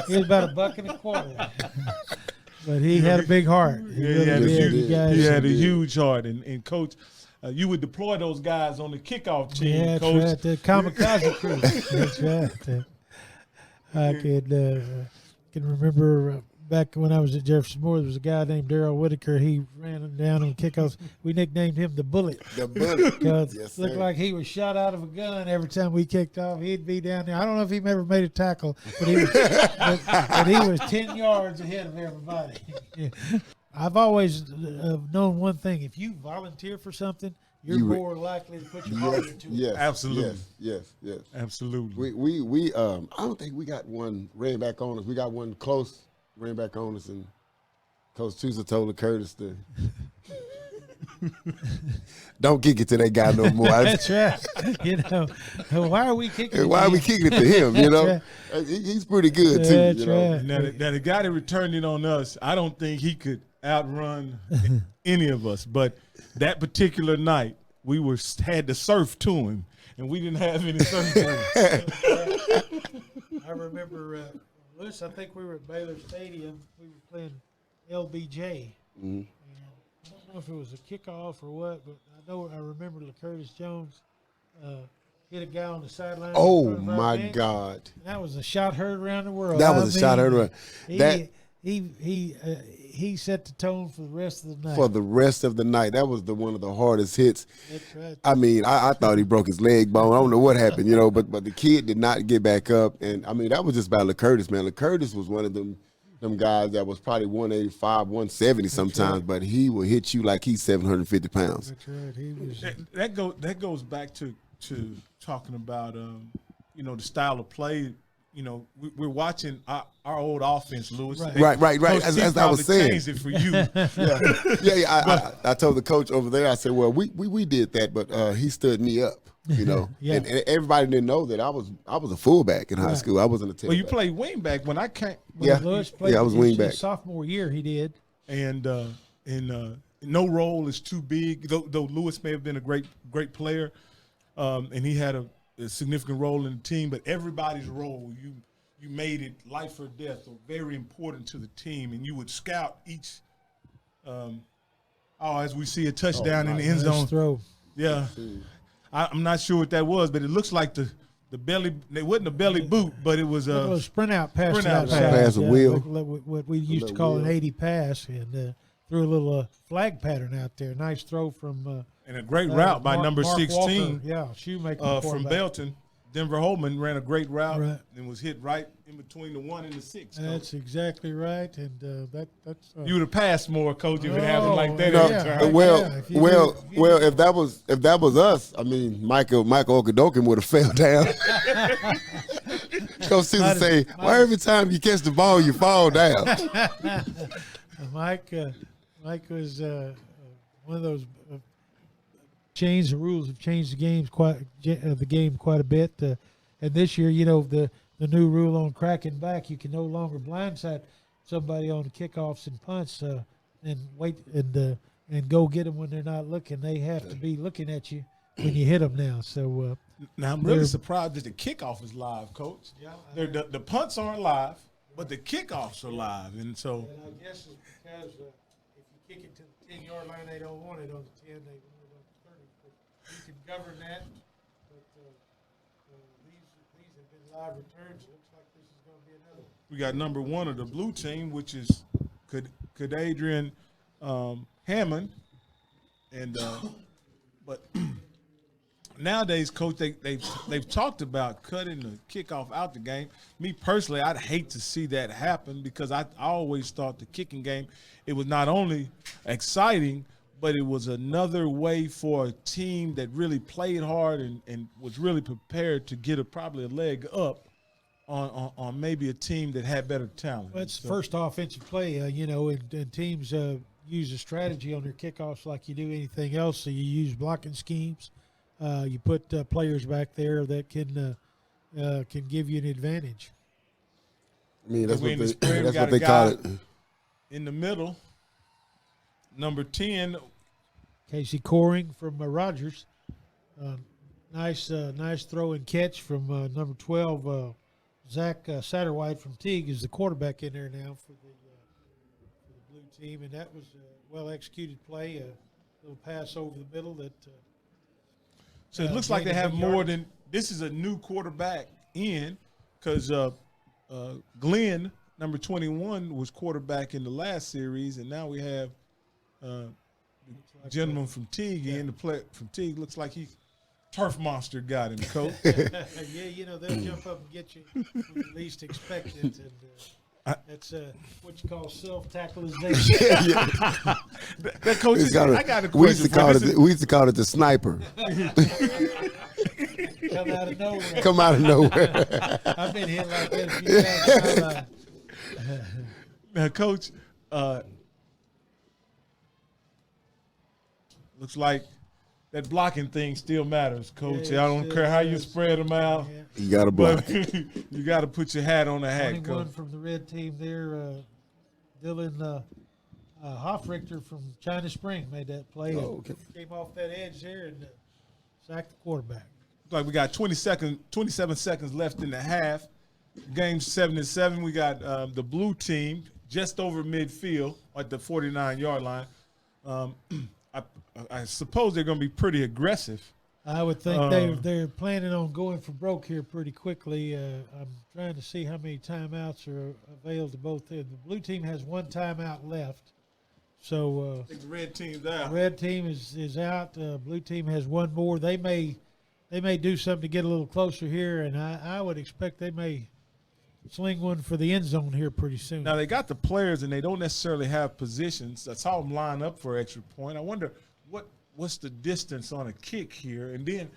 He was about $1.25. But he had a big heart. He had a huge heart. And Coach, you would deploy those guys on the kickoff team, yeah, Coach. Right, the kamikaze crew. That's right. I can remember back when I was at Jefferson Moore, there was a guy named Darryl Whitaker. He ran down on kickoffs. We nicknamed him the Bullet. The Bullet. Because yes, it looked like he was shot out of a gun every time we kicked off. He'd be down there. I don't know if he ever made a tackle, but he was, but he was 10 yards ahead of everybody. Yeah. I've always known one thing. If you volunteer for something, you're more likely to put your heart into it. Yes, absolutely. Yes. Absolutely. We I don't think we got one ran back on us. We got one close ran back on us, and Coach Tusa told Curtis to don't kick it to that guy no more. That's right. Why are we kicking it? Why are we kicking it to him? Right. He's pretty good too. That's right. Now the guy that returned it on us, I don't think he could outrun any of us. But that particular night, we had to surf to him, and we didn't have any surf to him. I remember. Lewis, I think we were at Baylor Stadium. We were playing LBJ. Mm-hmm. And I don't know if it was a kickoff or what, but I I remember LaCurtis Jones hit a guy on the sideline. Oh my God! That was a shot heard around the world. That was a shot heard around. He set the tone for the rest of the night. For the rest of the night, that was one of the hardest hits. That's right. I mean, I thought he broke his leg bone. I don't know what happened, but the kid did not get back up, and I mean that was just by LaCurtis, man. LaCurtis was one of them guys that was probably 185, 170 sometimes, right. But he will hit you like he's 750 pounds. That's right. He was. That goes back to talking about the style of play. We're watching our old offense, Lewis. Right. As I was saying, changed it for you. yeah. I told the coach over there. I said, "Well, we did that, but he stood me up." Yeah. and everybody didn't know that I was a fullback in high school. I wasn't a tailback. Well, you played wingback when I came. Lewis played I was wingback. His sophomore year, he did. And no role is too big. Though Lewis may have been a great player, and he had a significant role in the team, but everybody's role, you made it life or death, or very important to the team, and you would scout each. As we see a touchdown in the end zone. Throw. Yeah, I'm not sure what that was, but it looks like the belly. It wasn't a belly boot, but it was a sprint out pass. Sprint out pass, a wheel. What we used to call an 80 pass, and threw a little flag pattern out there. Nice throw from. And a great route by number Mark 16. Walker, Shoemaker. From Belton. Denver Holman ran a great route and was hit right in between the 1 and the 6. That's exactly right, and that's. You would have passed more, Coach, if it happened like that. If that was us, I mean, Michael Okadokin would have fell down. Coach Tusa say, "Why every time you catch the ball, you fall down?" Mike was one of those. The rules have changed the game quite a bit, and this year, the new rule on cracking back, you can no longer blindside somebody on the kickoffs and punts and wait and go get them when they're not looking. They have to be looking at you when you hit them now. So now I'm really surprised that the kickoff is live, Coach. Yeah, the punts aren't live, but the kickoffs are live, and so. And I guess it's because if you kick it to the 10-yard line, they don't want it on the 10. They want it on the 30. You can govern that, but these have been live returns. It looks like this is going to be another one. We got number 1 of the blue team, which is Adrian Hammond, and but nowadays, Coach, they've talked about cutting the kickoff out the game. Me personally, I'd hate to see that happen because I always thought the kicking game, it was not only exciting, but it was another way for a team that really played hard and was really prepared to get probably a leg up on maybe a team that had better talent. Well, it's the first offensive play, and teams use a strategy on their kickoffs like you do anything else. So you use blocking schemes. You put players back there that can give you an advantage. I mean, that's what they call it. In the middle. Number 10, Casey Coring from Rogers. Nice throw and catch from number 12, Zach Satterwhite from Teague is the quarterback in there now for the blue team, and that was a well-executed play, a little pass over the middle that. So it looks like they have more than – this is a new quarterback in because Glenn, number 21, was quarterback in the last series, and now we have the gentleman from Teague in the play from Teague. Looks like he's turf monster got him, Coach. Yeah, they'll jump up and get you when you least expect it, and that's what you call self-tackleization. That Coach, I got a question. We used to call it the sniper. Come out of nowhere. Come out of nowhere. I've been hit like that a few times. Now, Coach, looks like that blocking thing still matters, Coach. I don't care how you spread them out. Yeah. You got to block. You got to put your hat on the hat, 21 Coach. from the red team there. Dylan Hoffrichter from China Spring made that play. Okay. Came off that edge there and sacked the quarterback. Looks like we got 27 seconds left in the half. Game 7-7. We got the blue team just over midfield at the 49-yard line. I suppose they're going to be pretty aggressive. I would think they're planning on going for broke here pretty quickly. I'm trying to see how many timeouts are available to both. The blue team has one timeout left. So I think the red team's out. red team is out. Blue team has one more. They may do something to get a little closer here, and I would expect they may sling one for the end zone here pretty soon. Now, they got the players, and they don't necessarily have positions. I saw them line up for extra point. I wonder what's the distance on a kick here, and then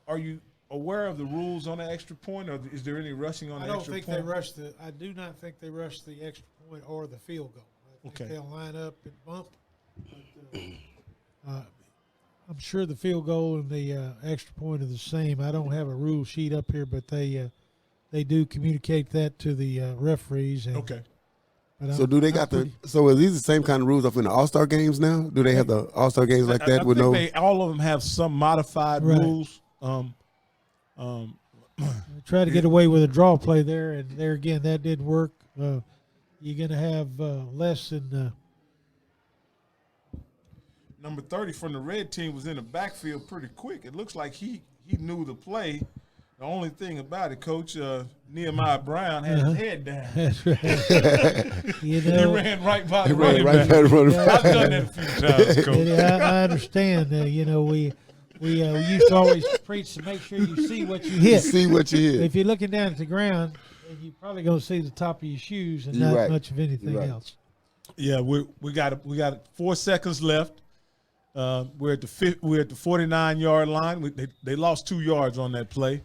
are you aware of the rules on the extra point, or is there any rushing on the extra point? I do not think they rush the extra point or the field goal. I think they'll line up and bump. But, I'm sure the field goal and the extra point are the same. I don't have a rule sheet up here, but they do communicate that to the referees. And, okay. So do they got so are these the same kind of rules up in the All-Star games now? Do they have the All-Star games like that? I think all of them have some modified rules. Try to get away with a draw play there, and there again, that didn't work. You're going to have less than number 30 from the red team was in the backfield pretty quick. It looks like he knew the play. The only thing about it, Coach, Nehemiah Brown had his head down. That's right. He ran right by the running back. I've done that a few times, Coach. I understand. We used to always preach to make sure you see what you hit. See what you hit. If you're looking down at the ground, you're probably going to see the top of your shoes and not much of anything else. Yeah, we got 4 seconds left. We're at the 49-yard line. They lost 2 yards on that play.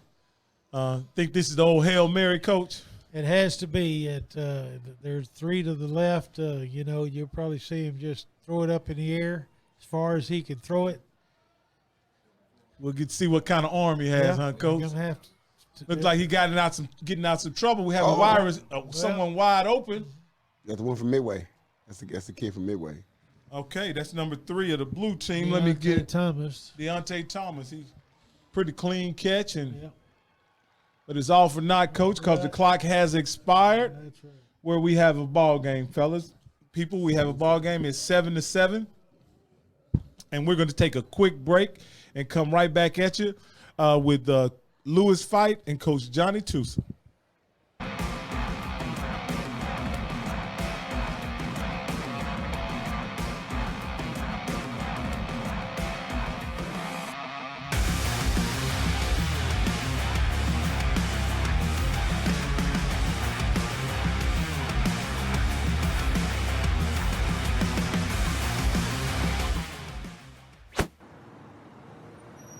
Think this is the old Hail Mary, Coach? It has to be. There's 3 to the left. You'll probably see him just throw it up in the air as far as he can throw it. We'll get to see what kind of arm he has, huh, Coach? Looks like he getting out some trouble. We have someone wide open. That's the one from Midway. That's the kid from Midway. Okay, that's number 3 of the blue team. Deontay Let me get Thomas. Deontay Thomas. He's pretty clean catch, but it's all for naught, Coach, because the clock has expired. That's right. Where we have a ball game, fellas. People, we have a ball game. It's 7-7, and we're going to take a quick break and come right back at you with Lewis Fite and Coach Johnny Tusa.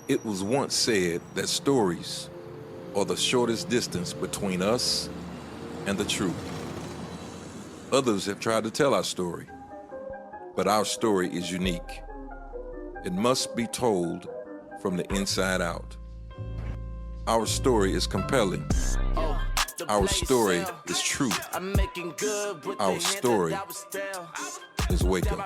It was once said that stories are the shortest distance between us and the truth. Others have tried to tell our story, but our story is unique. It must be told from the inside out. Our story is compelling. Our story is true. Our story is Waco.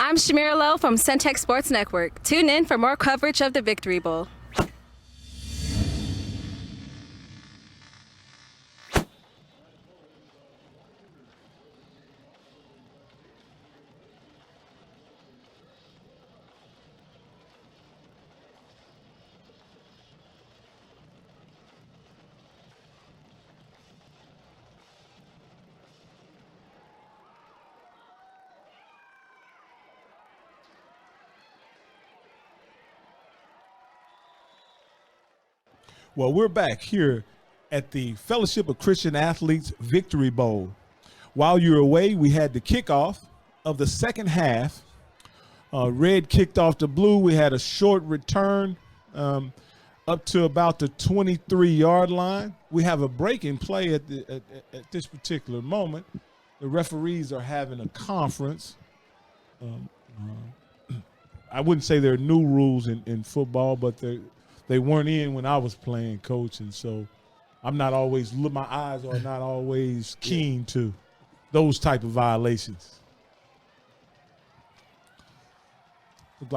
I'm Shamerah Lowe from Centex Sports Network. Tune in for more coverage of the Victory Bowl. Well, we're back here at the Fellowship of Christian Athletes Victory Bowl. While you were away, we had the kickoff of the second half Red kicked off the blue. We had a short return up to about the 23-yard line. We have a break in play at this particular moment. The referees are having a conference. I wouldn't say there are new rules in football, but they weren't in when I was playing, Coach, and so I'm not always my eyes are not always keen to those type of violations. Looks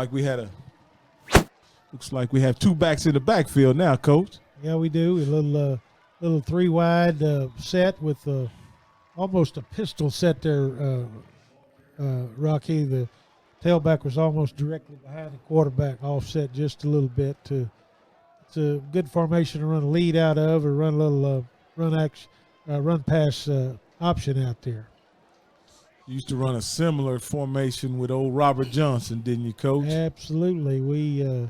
like we have two backs in the backfield now, Coach. Yeah, we do. A little three wide set with almost a pistol set there, Rocky. The tailback was almost directly behind the quarterback, offset just a little bit. It's a good formation to run a lead out of, or run a little run pass option out there. You used to run a similar formation with old Robert Johnson, didn't you, Coach? Absolutely. We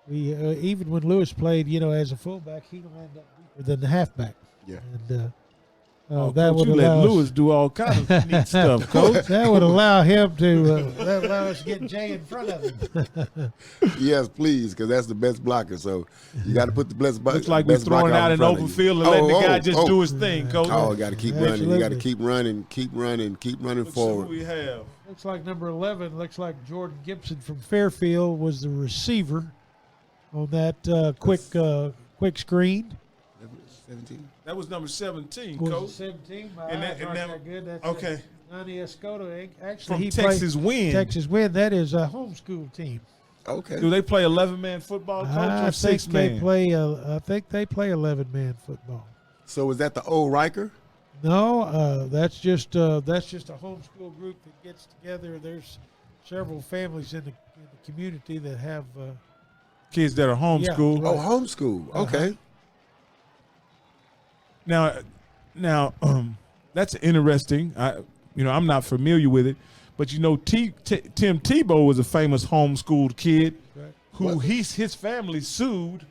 even when Lewis played, as a fullback, he ran up deeper than the halfback. Yeah. And that would let Lewis do all kinds of neat stuff, Coach. That would allow him to allow us to get Jay in front of him. Yes, please, because that's the best blocker. So you got to put the best blocker. Looks like we're throwing out an open field and letting the guy just do his thing, Coach. Oh, got to keep running. Absolutely. You got to keep running forward. Who we have? Looks like number 11. Looks like Jordan Gibson from Fairfield was the receiver on that quick screen. 17. That was number 17, Was Coach. 17. My And eyes that- aren't and that good. That's okay. Nani Escoto. Actually, From he Texas played Win. Texas Win. That is a homeschool team. Okay. Do they play 11-man football, Coach, I or think 6-man? they play. I think they play 11-man football. So is that the old Riker? No, that's just a homeschool group that gets together. There's several families in the community that have. Kids that are homeschooled. Yeah. Oh, homeschool. Okay. Now, that's interesting. I'm not familiar with it, but Tim Tebow was a famous homeschooled kid Right. who his family sued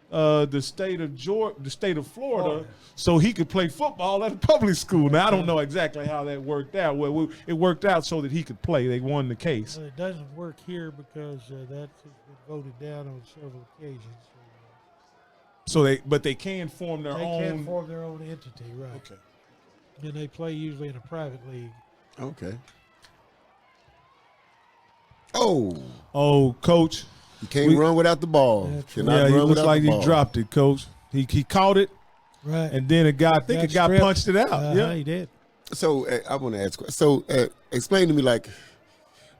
the state of Florida, so he could play football at a public school. Now I don't know exactly how that worked out. Well, it worked out so that he could play. They won the case. Well, it doesn't work here because that has been voted down on several occasions. But they can form their They own. can form their own entity, right? Okay. And they play usually in a private league. Okay. Oh, Coach. you can't run without the ball. That's Cannot Yeah, he run looks without like the he ball. dropped it, Coach. He caught it, Right. and then a guy Stripped. punched it out. Yeah. He did. So I want to ask. So explain to me like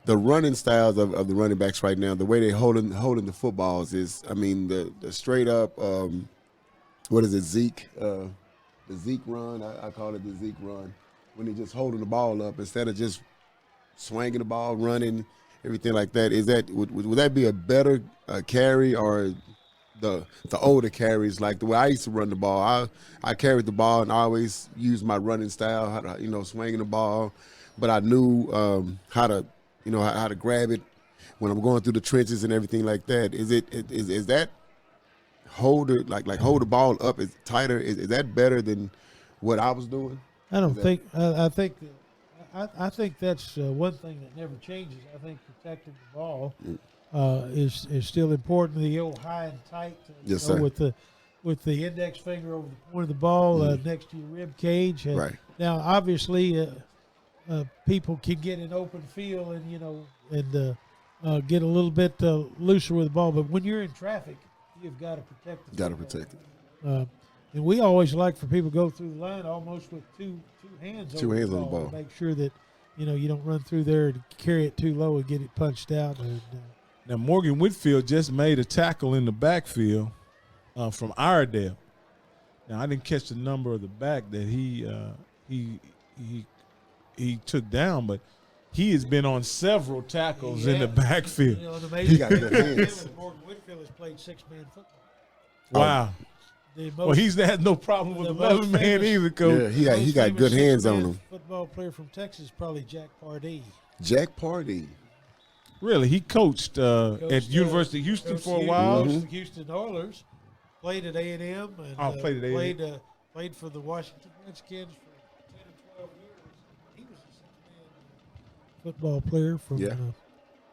the running styles of the running backs right now. The way they holding the footballs is. I mean the straight up. What is it, Zeke? The Zeke run. I call it the Zeke run. When they're just holding the ball up instead of just swinging the ball, running, everything like that. Is that would that be a better carry or the older carries like the way I used to run the ball? I carried the ball and I always used my running style, how to, swinging the ball, but I knew how to how to grab it when I'm going through the trenches and everything like that. Is that hold the ball up is tighter? Is that better than what I was doing? I don't think. I think that's one thing that never changes. I think protecting the ball is still important. The old high and tight. Yes, sir. With the index finger over the point of the ball next to your rib cage. Right. Now, obviously, people can get an open field and get a little bit looser with the ball. But when you're in traffic, you've got to protect it. Got to protect it. And we always like for people to go through the line almost with two hands. Two over hands the on the ball. to make sure that you don't run through there and carry it too low and get it punched out. And, Now Morgan Whitfield just made a tackle in the backfield from Iredale. Now I didn't catch the number of the back that he took down, but he has been on several tackles in the backfield. the He got good amazing hands. thing with Morgan Whitfield has played 6-man football. Wow. The most, Well, he's had no problem with the 11 man most either, Coach. Yeah, he got good hands on 6-man him. Football player from Texas, probably Jack Pardee. Jack Pardee. Really, he coached at Coached, University of Houston coached for a the- while. coached the Houston Oilers, played at A&M, and Played at A&M. played for the Washington Redskins for 10 or 12 years. He was a 6-man football player from Yeah.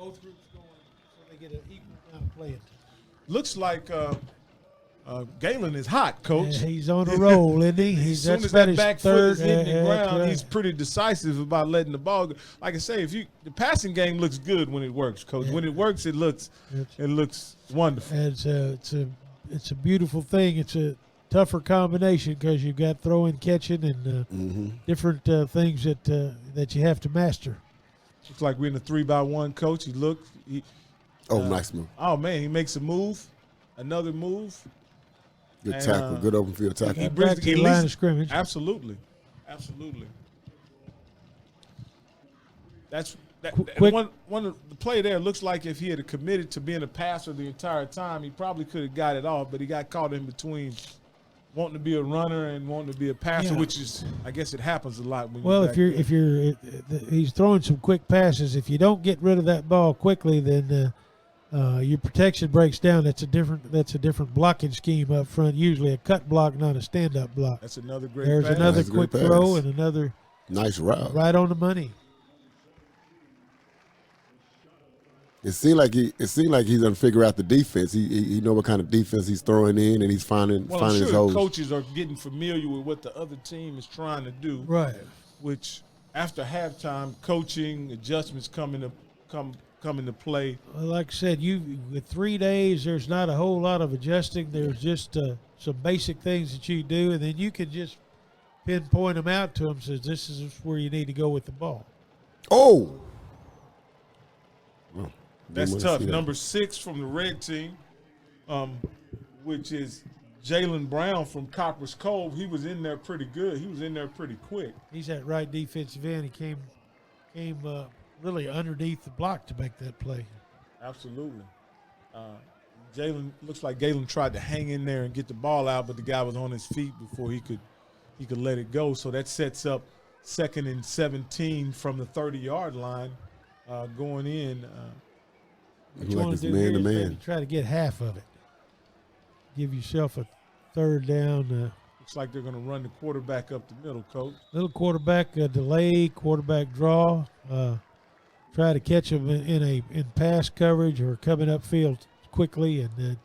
Both groups going so they get an equal amount of playing. Looks like Galen is hot, Coach. Yeah, he's on a roll, isn't he? As He's soon that's as about that his back third. foot is hitting the that's ground, right. he's pretty decisive about letting the ball go. Like I say, the passing game looks good when it works, Coach. Yeah. When it works, it looks wonderful. It's a beautiful thing. It's a tougher combination because you've got throwing, catching, and different things that you have to master. Looks like we're in a 3-by-1, Coach. Nice move. Oh man, he makes a move, another move. Good And, tackle. Good open field tackle. He Back brings to the at line least- of scrimmage. Absolutely. That's Quick. one of the play there looks like if he had committed to being a passer the entire time, he probably could have got it off, but he got caught in between wanting to be a runner and wanting to be a passer, Yeah. which is, I guess, it happens a lot. When Well, you're he's throwing some quick passes. If you don't get rid of that ball quickly, then your protection breaks down. That's a different blocking scheme up front. Usually a cut block, not a stand-up block. that's another great. There's pass. another Nice, quick great throw pass. and another Nice route. right on the money. It seemed like he doesn't figure out the defense. He know what kind of defense he's throwing in, and he's finding Well, I'm his sure holes. coaches are getting familiar with what the other team is trying to do. Right. Which after halftime, coaching adjustments come into play. Well, like I said, with 3 days, there's not a whole lot of adjusting. There's just some basic things that you do, and then you can just pinpoint them out to them. Says this is where you need to go with the ball. Oh. Well, That's didn't wanna tough. see that. Number 6 from the red team, which is Jalen Brown from Copper's Cove. He was in there pretty good. He was in there pretty quick. He's that right defensive end. He came really underneath the block to make that play. Absolutely. Jalen looks like Galen tried to hang in there and get the ball out, but the guy was on his feet before he could let it go. So that sets up 2nd and 17 from the 30-yard line, going in. What Look you like want it's to do man here to is man. maybe try to get half of it. Give yourself a third down. Looks like they're going to run the quarterback up the middle, Coach. Little quarterback delay, quarterback draw. Try to catch him in pass coverage or coming upfield quickly, and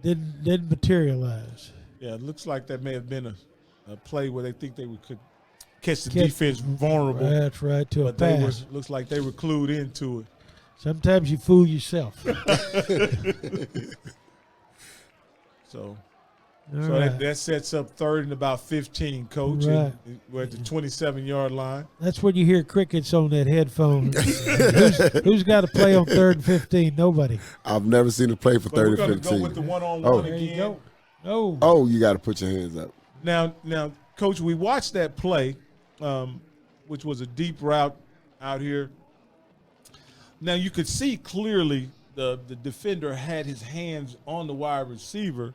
didn't materialize. Yeah, it looks like that may have been a play where they think they could catch the defense vulnerable. That's right, to a But they pass. looks like they were clued into it. Sometimes you fool yourself. So All So right. that sets up 3rd and about 15, Coach. Right. And we're at the 27-yard line. That's when you hear crickets on that headphone. who's got to play on 3rd and 15? Nobody. I've never seen a play for But we're 30 going to 15. go with the one-on-one Oh. There you again. go. Oh, Oh, you got to put your hands up. Now, Coach, we watched that play, which was a deep route out here. Now, you could see clearly the defender had his hands on the wide receiver,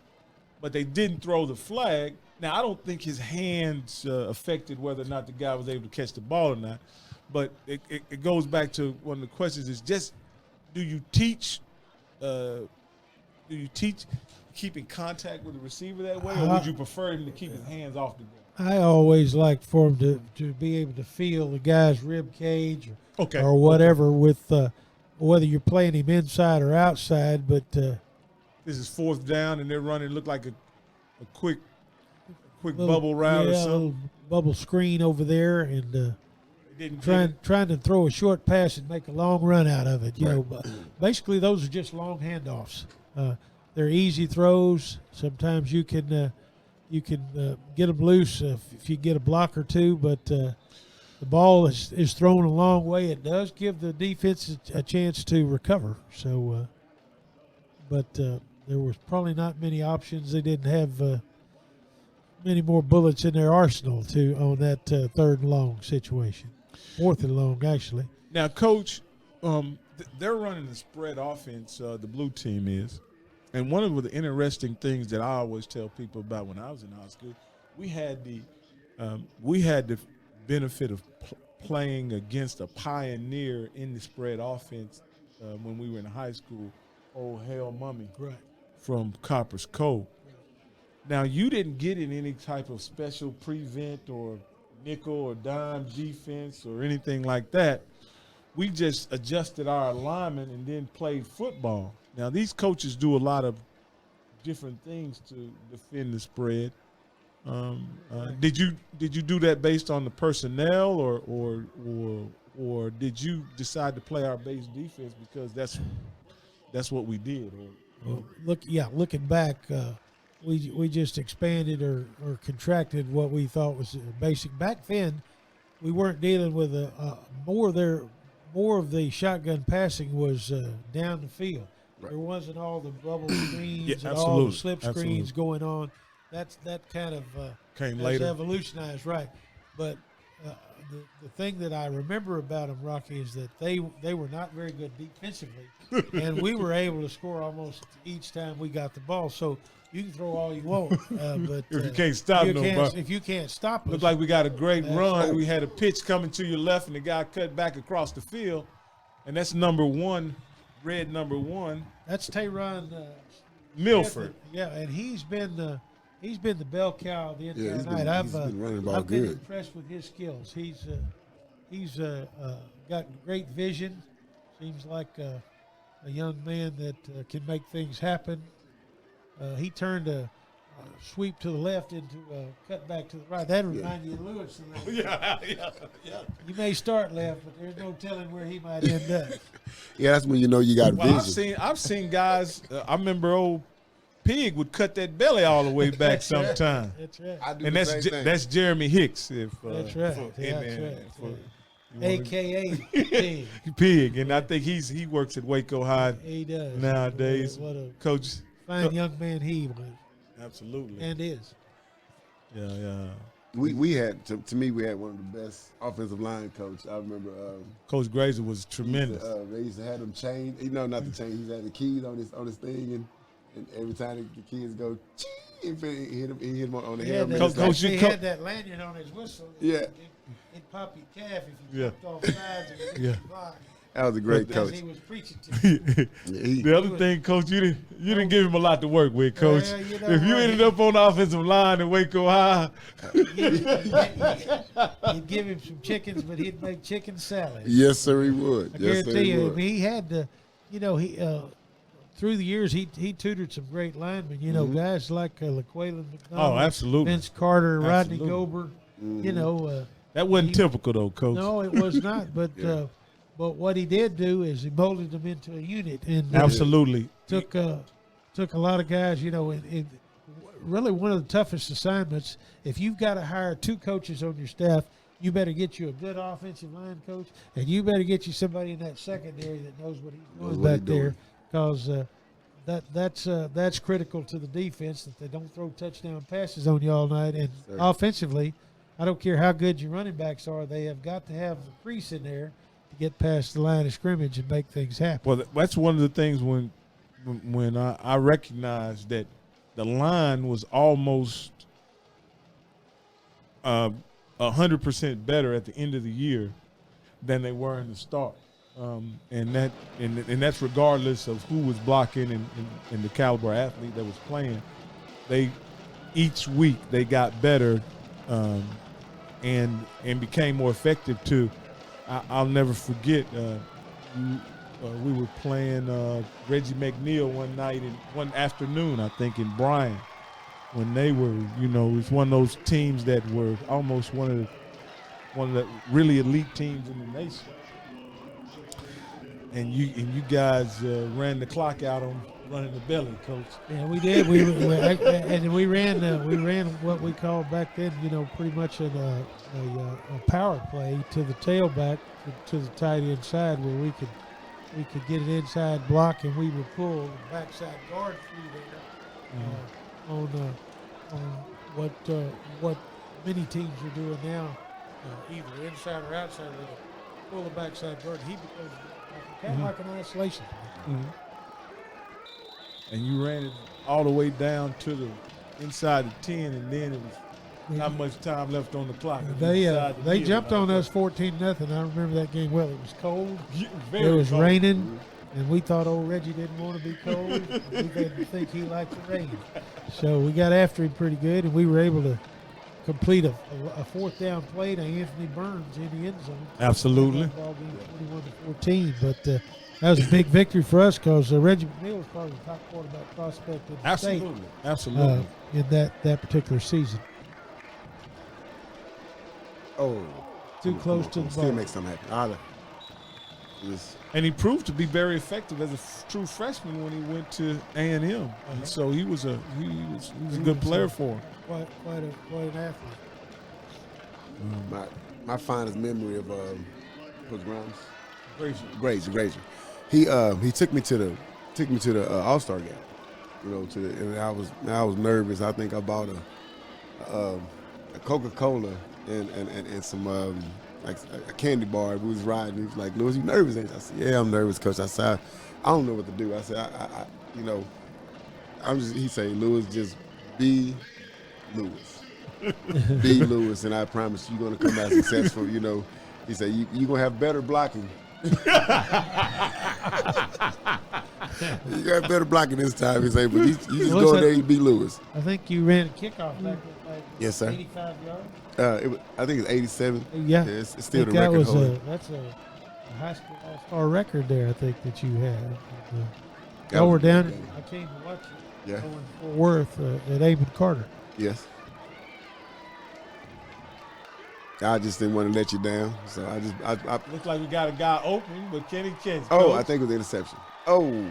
but they didn't throw the flag. Now, I don't think his hands affected whether or not the guy was able to catch the ball or not. But it goes back to one of the questions is just, do you teach keeping contact with the receiver that way, or would you prefer him to keep his hands off the ball? I always like for him to be able to feel the guy's rib cage Okay. or whatever with whether you're playing him inside or outside. But This is 4th down, and they're running, look like a quick little- bubble route yeah, or a something. little bubble screen over there, and They didn't get it. trying to throw a short pass and make a long run out of it. You Right. know, but basically those are just long handoffs. They're easy throws. Sometimes you can get them loose if you get a block or two, but the ball is thrown a long way. It does give the defense a chance to recover. So, but there was probably not many options. They didn't have many more bullets in their arsenal on that 3rd and long situation. 4th and long, actually. Now, Coach, they're running the spread offense, the blue team is. And one of the interesting things that I always tell people about when I was in high school, we had the benefit of playing against a pioneer in the spread offense when we were in high school, old Hale Mummy Right. from Copper's Cove. Now, you didn't get in any type of special prevent or nickel or dime defense or anything like that. we just adjusted our alignment and then played football. Now these coaches do a lot of different things to defend the spread. Did you do that based on the personnel, or did you decide to play our base defense because that's what we did? Looking back, we just expanded or contracted what we thought was basic. Back then, we weren't dealing with more of the shotgun passing was down the field. Right. There wasn't all the bubble screens and all the slip screens going on. That kind of came later. Evolutionized, right? But the thing that I remember about them, Rocky, is that they were not very good defensively, and we were able to score almost each time we got the ball. So you can throw all you want, but if you can't stop nobody, if you can't stop us, looked like we got a great run. We had a pitch coming to your left, and the guy cut back across the field, and that's number 1. Red number 1. That's Tayron Milford. Yeah, and he's been the bell cow the entire night. He's been running the ball I've been good. impressed with his skills. He's got great vision. Seems like a young man that can make things happen. He turned a sweep to the left into a cut back to the right. That reminded you of Lewis. Yeah. You may start left, but there's no telling where he might end up. Yeah, that's when you know you got vision. I've seen guys. I remember old Pig would cut that belly all the way back sometime. That's right. I do And the same thing. that's Jeremy Hicks. That's right. AKA Pig. Pig, and I think he works at Waco High. He does nowadays. What a Coach, fine young man he was. Absolutely. And is. Yeah. We had to me we had one of the best offensive line coach. I remember Coach Grazer was tremendous. They used to have them chained. Not the chain. He used to have the keys on his thing, and every time the kids go, he hit him on the head. He had that lanyard on his whistle. Yeah. It'd pop your calf if you jumped off sides and hit the block. That was a great coach. He was preaching to The other thing, Coach, you didn't give him a lot to work with, Coach. If you ended up on the offensive line in Waco High, you'd give him some chickens, but he'd make chicken salad. Yes, sir, he would. I guarantee you, he had to. Through the years, he tutored some great linemen. Guys like LaQuaylen McDonald. Oh, absolutely. Vince Carter, Absolutely. Rodney Gober. That wasn't typical, though, Coach. No, it was not. But but what he did do is he molded them into a unit, and absolutely took a lot of guys. And really one of the toughest assignments. If you've got to hire 2 coaches on your staff, you better get you a good offensive line coach, and you better get you somebody in that secondary that knows what he's doing back there, because that's critical to the defense, that they don't throw touchdown passes on you all night. And offensively, I don't care how good your running backs are, they have got to have the crease in there to get past the line of scrimmage and make things happen. Well, that's one of the things when I recognized that the line was almost 100% better at the end of the year than they were in the start. And that's regardless of who was blocking and the caliber athlete that was playing. Each week they got better and became more effective too. I'll never forget. We were playing Reggie McNeil one afternoon, I think, in Bryan, when they were, it was one of those teams that were almost one of the really elite teams in the nation. And you guys ran the clock out on running the belly, Coach. Yeah, we did. We ran what we called back then, pretty much a power play to the tailback, to the tight end side, where we could get an inside block, and we would pull the backside guard through there on what many teams are doing now, either inside or outside. They pull the backside guard. He becomes kind of like an isolation. And you ran it all the way down to the inside the 10, and then it was not much time left on the clock. They jumped on us 14-0. I remember that game well. It was cold. Very it was cold. raining, and we thought old Reggie didn't want to be cold. We didn't think he liked the rain. So we got after him pretty good, and we were able to complete a fourth down play to Anthony Burns in the end zone. Absolutely. Ball game 21-14, but that was a big victory for us because Reggie McNeil was probably the top quarterback prospect in the state. Absolutely. In that particular season. Oh, Too close to the still ball. make something happen. And he proved to be very effective as a true freshman when he went to A&M. And so he was a good player for him. Quite an athlete. My finest memory of Coach Grimes, Grazier. He took me to the All-Star game. And I was nervous. I think I bought a Coca-Cola and some like a candy bar. We was riding. He was like, "Lewis, you nervous?" Ain't you?" I said, "Yeah, I'm nervous, Coach." I said, "I don't know what to do." I said, I'm just." He said, "Lewis, just be Lewis, be Lewis, and I promise you're gonna come out successful." He said, "You gonna have better blocking." You got better blocking this time. He said, "But you just go in there and be Lewis." I think you ran a kickoff back at Yes, sir. 85 yards. I think it's 87. Yeah, it's still the that record was holder. That's a high school all-star record there. I think that you had. That Y'all was were a down. good game. I came to watch it. Yeah. Over in Fort Worth at Amon Carter. Yes. I just didn't want to let you down, so I Looks like we got a guy open, but can he catch it? Oh, I think it was interception. Oh.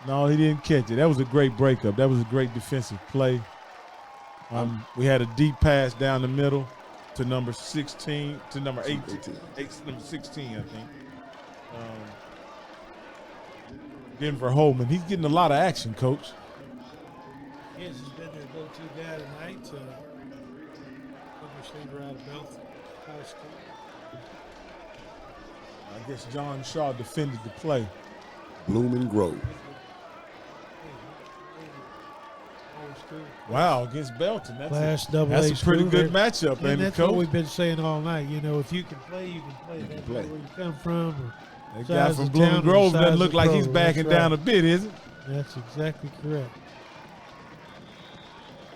No, he didn't catch it. That was a great breakup. That was a great defensive play. We had a deep pass down the middle to number 16, to number 18. Number 16, I think. Denver Holman. He's getting a lot of action, Coach. Yes, he's been their go-to guy tonight. Receiver out of Belton High School. I guess John Shaw defended the play. Blooming Grove. Wow, against Belton. Class double that's A a pretty school. good matchup, And ain't it, that's Coach? what we've been saying all night. If you can play, you can play. That's play. where you come from. That guy from Blooming Grove doesn't look like he's backing down a bit, is it? That's exactly correct.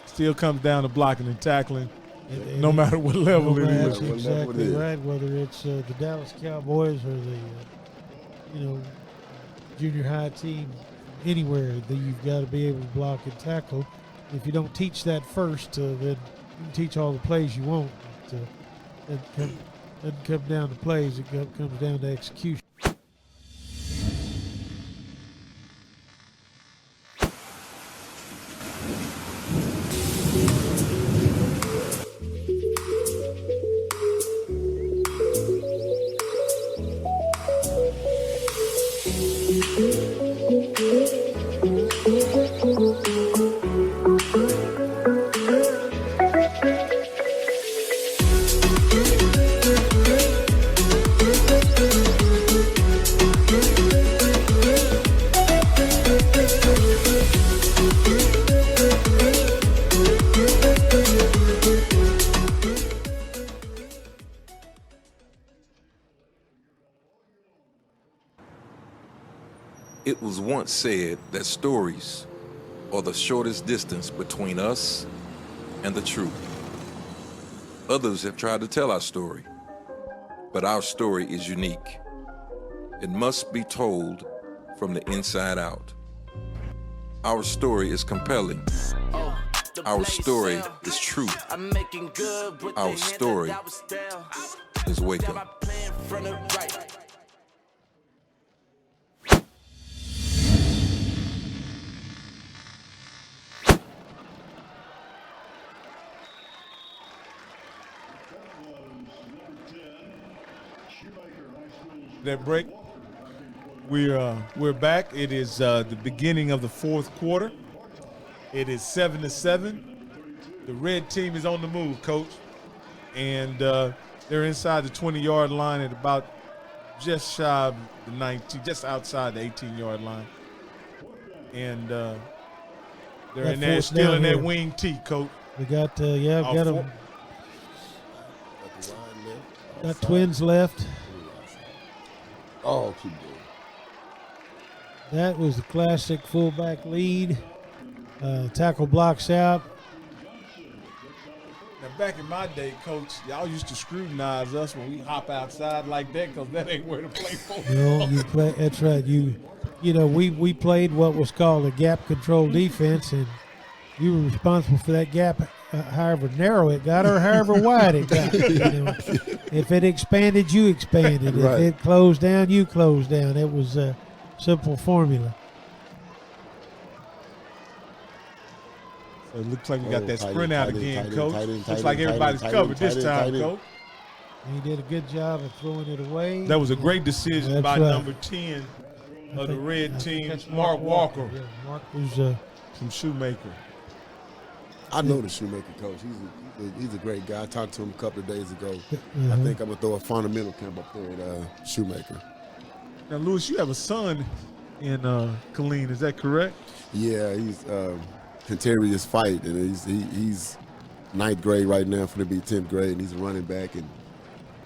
Still comes down to blocking and tackling, And no matter what level it that's is. exactly right. Whether it's the Dallas Cowboys or the junior high team, anywhere that you've got to be able to block and tackle. If you don't teach that first, then you can teach all the plays you want. It doesn't come down to plays. It comes down to execution. It was once said that stories are the shortest distance between us and the truth. Others have tried to tell our story, but our story is unique. It must be told from the inside out. Our story is compelling. Our story is true. Our story is Waco. That break. We're back. It is the beginning of the fourth quarter. It is 7-7. The red team is on the move, Coach, and they're inside the 20-yard line at about just shy of the 19, just outside the 18-yard line, and they're That in there, fourth still down in that here. wing T, Coach. We got we got them. Got twins left. Oh, keep going. That was the classic fullback lead. Tackle blocks out. Now back in my day, Coach, y'all used to scrutinize us when we hop outside like that because that ain't where to play football. That's right. We played what was called a gap control defense, and you were responsible for that gap, however narrow it got or however wide it got. If it expanded, you expanded. Right. If it closed down, you closed down. It was a simple formula. So it looks like we got that sprint out again, tight Coach. end, Looks like everybody's covered this time, Coach. He did a good job of throwing it away. That was a great decision That's by right. number 10 of the red team, That's Mark Walker Yeah, Mark was from Shoemaker. I know the Shoemaker coach. He's a great guy. I talked to him a couple of days ago. I think I'm gonna throw a fundamental camp up there at Shoemaker. Now, Lewis, you have a son in Killeen, is that correct? Yeah, he's Centex Fite, and he's ninth grade right now, for to be 10th grade, and he's a running back, and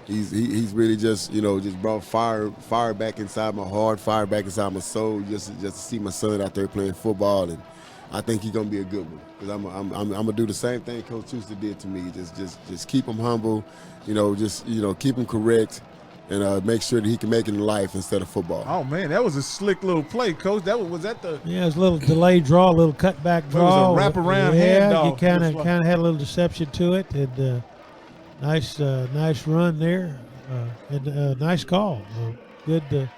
he's really just brought fire back inside my heart, fire back inside my soul, just to see my son out there playing football, and I think he's gonna be a good one, because I'm gonna do the same thing Coach Tusa did to me, just keep him humble, keep him correct, and make sure that he can make it in life instead of football. Oh, man, that was a slick little play, Coach. Was that the – it was a little delayed draw, a little cutback draw. It was a wraparound Yeah, handoff. you kind of had a little deception to it, and nice run there, and nice call. Good.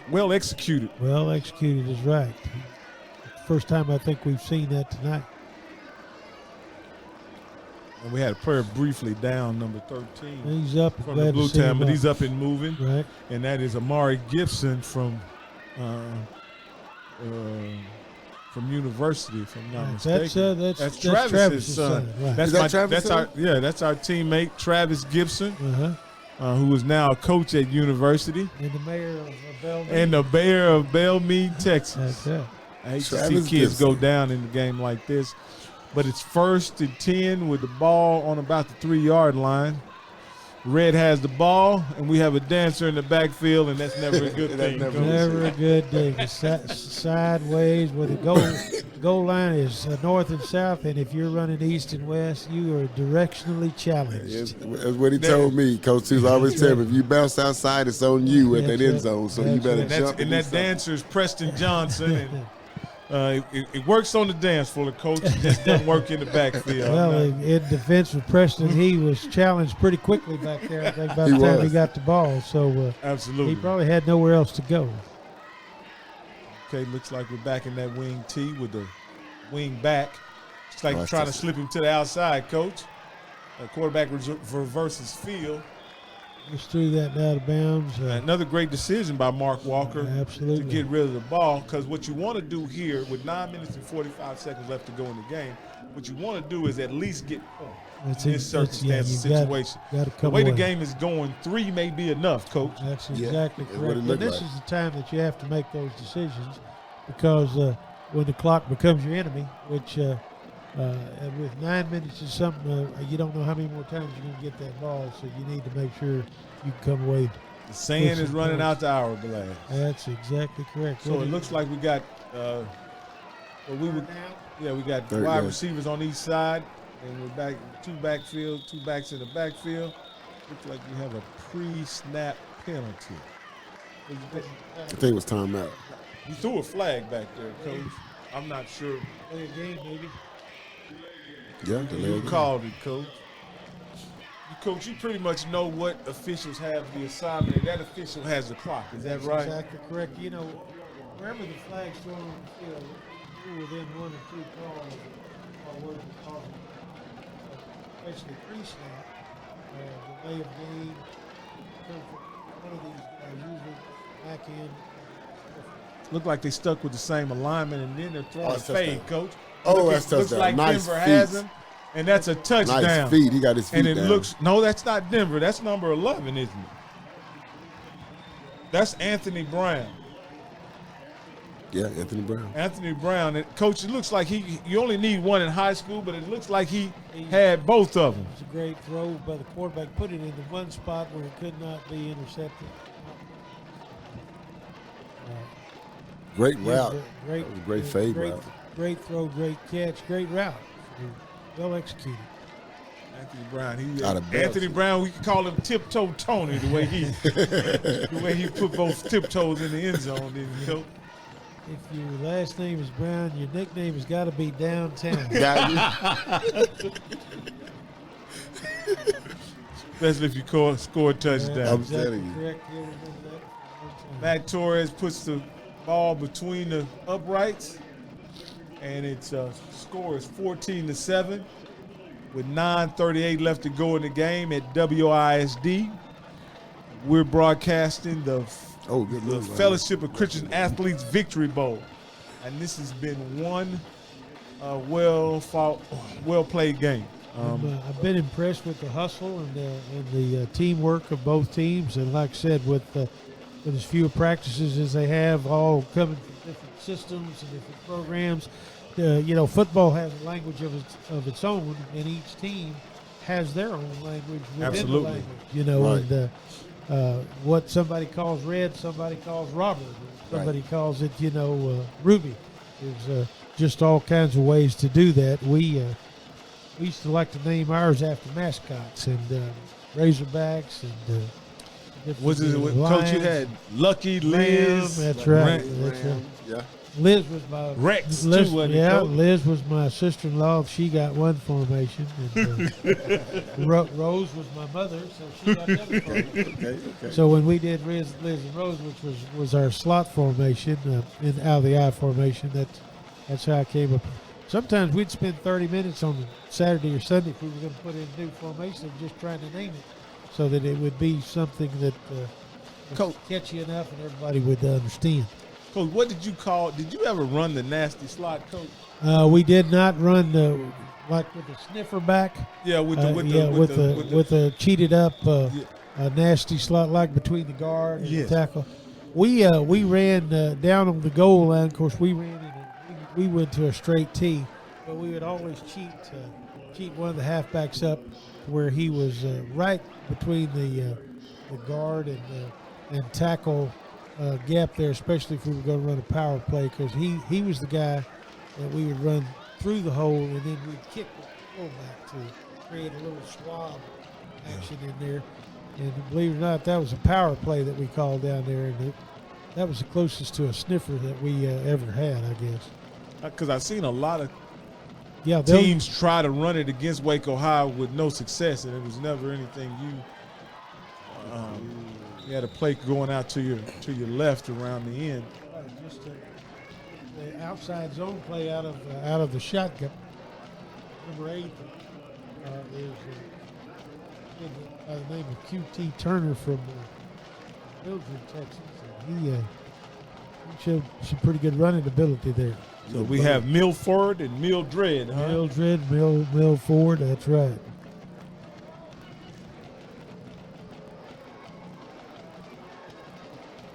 well executed. Well executed is right. First time I think we've seen that tonight. And we had a player briefly down, number 13. He's up. From Glad the to blue see him town, but up. he's up and moving. Right. And that is Amari Gibson from University, if I'm not mistaken. That's Travis's son. Right. Is that Travis' son? That's our teammate, Travis Gibson, who is now a coach at University. And the mayor of Bellmead. And the mayor of Bellmead, Texas. That's it. I hate to Travis see kids Gibson. go down in a game like this. But it's 1st and 10 with the ball on about the 3-yard line. Red has the ball, and we have a dancer in the backfield, and that's never a good thing. Never a good thing. It's sideways where the goal line is north and south, and if you're running east and west, you are directionally challenged. That's what he told me. Coach Tusa always tell me, if you bounce outside, it's on you at that end zone, so you better jump. And that dancer is Preston Johnson, and it works on the dance floor, Coach. It just doesn't work in the backfield. Well, in defense of Preston, he was challenged pretty quickly back there. I think by the time he got the ball, so Absolutely. he probably had nowhere else to go. Okay, looks like we're back in that wing T with the wing back. It's like trying to slip him to the outside, Coach. The quarterback reverses field. Just threw that out of bounds. Another great decision by Mark Walker Absolutely. to get rid of the ball, because what you want to do here with 9 minutes and 45 seconds left to go in the game, what you want to do is at least get points in this circumstance situation. The way the game is going, 3 may be enough, Coach. That's exactly correct. And this is the time that you have to make those decisions, because when the clock becomes your enemy, which with 9 minutes or something, you don't know how many more times you're going to get that ball, so you need to make sure you come away. The sand is running out the hourglass. That's exactly correct. So it looks like we got we got wide receivers on each side, and we're back two backs in the backfield. Looks like we have a pre-snap penalty. I think it was timeout. You threw a flag back there, Coach. I'm not sure. Play a game, maybe. Yeah, You called it, Coach. Coach, you pretty much know what officials have the assignment, and that official has the clock. Is that right? Exactly correct. Wherever the flag's thrown on the field, you're within 1 or 2 calls or what we call it. Basically pre-snap, delay of game. One of these usually back end. Look like they stuck with the same alignment, and then they're throwing a fade, Coach. That's touchdown. Looks like Nice Denver feet. has him, and that's a touchdown. Nice feet. He got his feet and it down. looks no, that's not Denver. That's number 11, isn't it? That's Anthony Brown. Yeah, Anthony Brown. Anthony Brown. And Coach, it looks like you only need one in high school, but it looks like he had both of them. It's a great throw by the quarterback. Put it in the one spot where it could not be intercepted. Great route. Great, That was a great fade route. Great throw, great catch, great route. Well executed. Anthony Brown. Out of Anthony Belgium. Brown, we could call him Tiptoe Tony the way he put both tiptoes in the end zone, didn't he? Coach? If your last name is Brown, your nickname has got to be Downtown. Especially if you score a touchdown. I'm telling you. Correct. Yeah, remember that. Mac Torres puts the ball between the uprights, and its score is 14-7 with 9:38 left to go in the game at WISD. We're broadcasting the Good look, man. Fellowship of Christian Athletes Victory Bowl, and this has been one well-played game. I've been impressed with the hustle and the teamwork of both teams, and like I said, with as few practices as they have, all coming from different systems and different programs. Football has a language of its own, and each team has their own language within Absolutely. the language. Right. And what somebody calls red, somebody calls Robert, or somebody calls it, Ruby. There's just all kinds of ways to do that. We used to like to name ours after mascots and Razorbacks and Was it with Lions, Coach? You had Lucky, Ram, Liz. that's right. Ram. That's right. Yeah. Liz was my Rex, too, Liz, wasn't it, yeah, Coach? Liz was my sister-in-law. She got one formation. And, Rose was my mother, so she got another formation. Okay. So when we did Liz and Rose, which was our slot formation, in out of the eye formation, that's how I came up. Sometimes we'd spend 30 minutes on Saturday or Sunday if we were going to put in a new formation, just trying to name it, so that it would be something that Coach. was catchy enough and everybody would understand. Coach, what did you call? Did you ever run the nasty slot, Coach? We did not run like with the sniffer back. Yeah, with the cheated up nasty slot like between the guard and the tackle. We ran down on the goal line. Of course, we ran we went to a straight T, but we would always cheat one of the halfbacks up where he was right between the guard and tackle gap there, especially if we were going to run a power play, because he was the guy that we would run through the hole and then we'd kick the fullback to create a little swab action in there. And believe it or not, that was a power play that we called down there, and that was the closest to a sniffer that we ever had, I guess. Because I've seen a lot of Yeah, teams try to run it against Waco High with no success, and it was never anything you had a play going out to your left around the end. Just the outside zone play out of the shotgun. Number 8 is by the name of QT Turner from Mildred, Texas. And he showed some pretty good running ability there. So we have Milford and Mildred, huh? Mildred, Milford, that's right.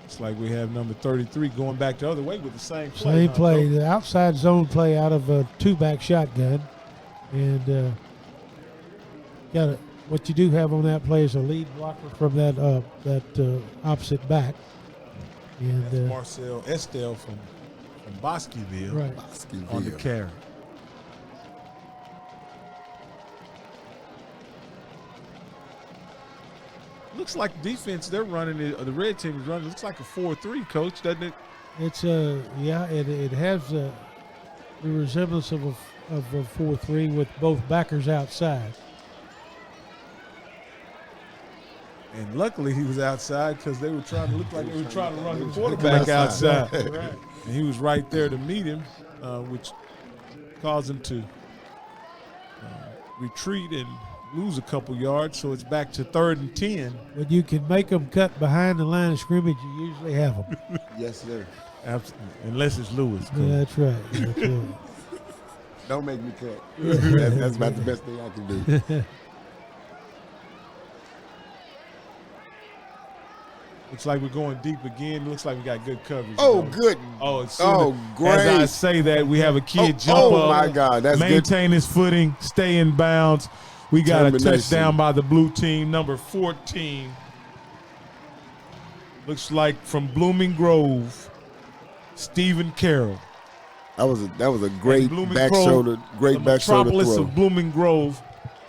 It's like we have number 33 going back the other way with the same play. Same huh, play, Coach? the outside zone play out of a 2-back shotgun. And what you do have on that play is a lead blocker from that opposite back. And That's Marcel Estelle from Bosqueville, right. on the carry. Looks like defense they're running the red team is running. Looks like a 4-3, Coach, doesn't it? It's it has the resemblance of a 4-3 with both backers outside. And luckily he was outside because they were trying to look like they were trying to run the quarterback outside. Right. And he was right there to meet him, which caused him to retreat and lose a couple yards. So it's back to 3rd and 10. When you can make them cut behind the line of scrimmage, you usually have them. Yes, sir. Absolutely. Unless it's Lewis. Coach. Yeah, that's right. That's right. Don't make me cut. That's about the best thing I can do. Looks like we're going deep again. Looks like we got good coverage. Oh, though. good. Oh, great. As I say that, we have a kid jump up. Oh, my God. That's maintain his footing, stay in bounds. We got a Determination. touchdown by the blue team, number 14. Looks like from Blooming Grove, Stephen Carroll. That was a great Blooming back Grove, shoulder, the back shoulder metropolis throw. of Blooming Grove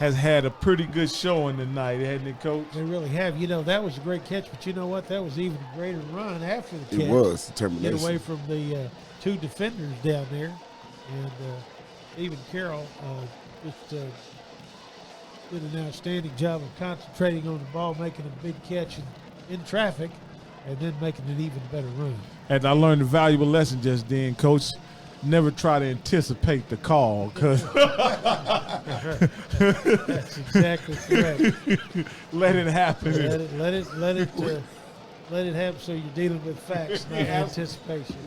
has had a pretty good showing tonight, hasn't it, Coach? They really have. That was a great catch, but you know what? That was even a greater run after the catch. It was determination. Get away from the two defenders down there. And even Carroll just did an outstanding job of concentrating on the ball, making a big catch in traffic, and then making an even better run. And I learned a valuable lesson just then, Coach. Never try to anticipate the call, because That's exactly correct. let it happen. Let it happen. So you're dealing with facts, not anticipation.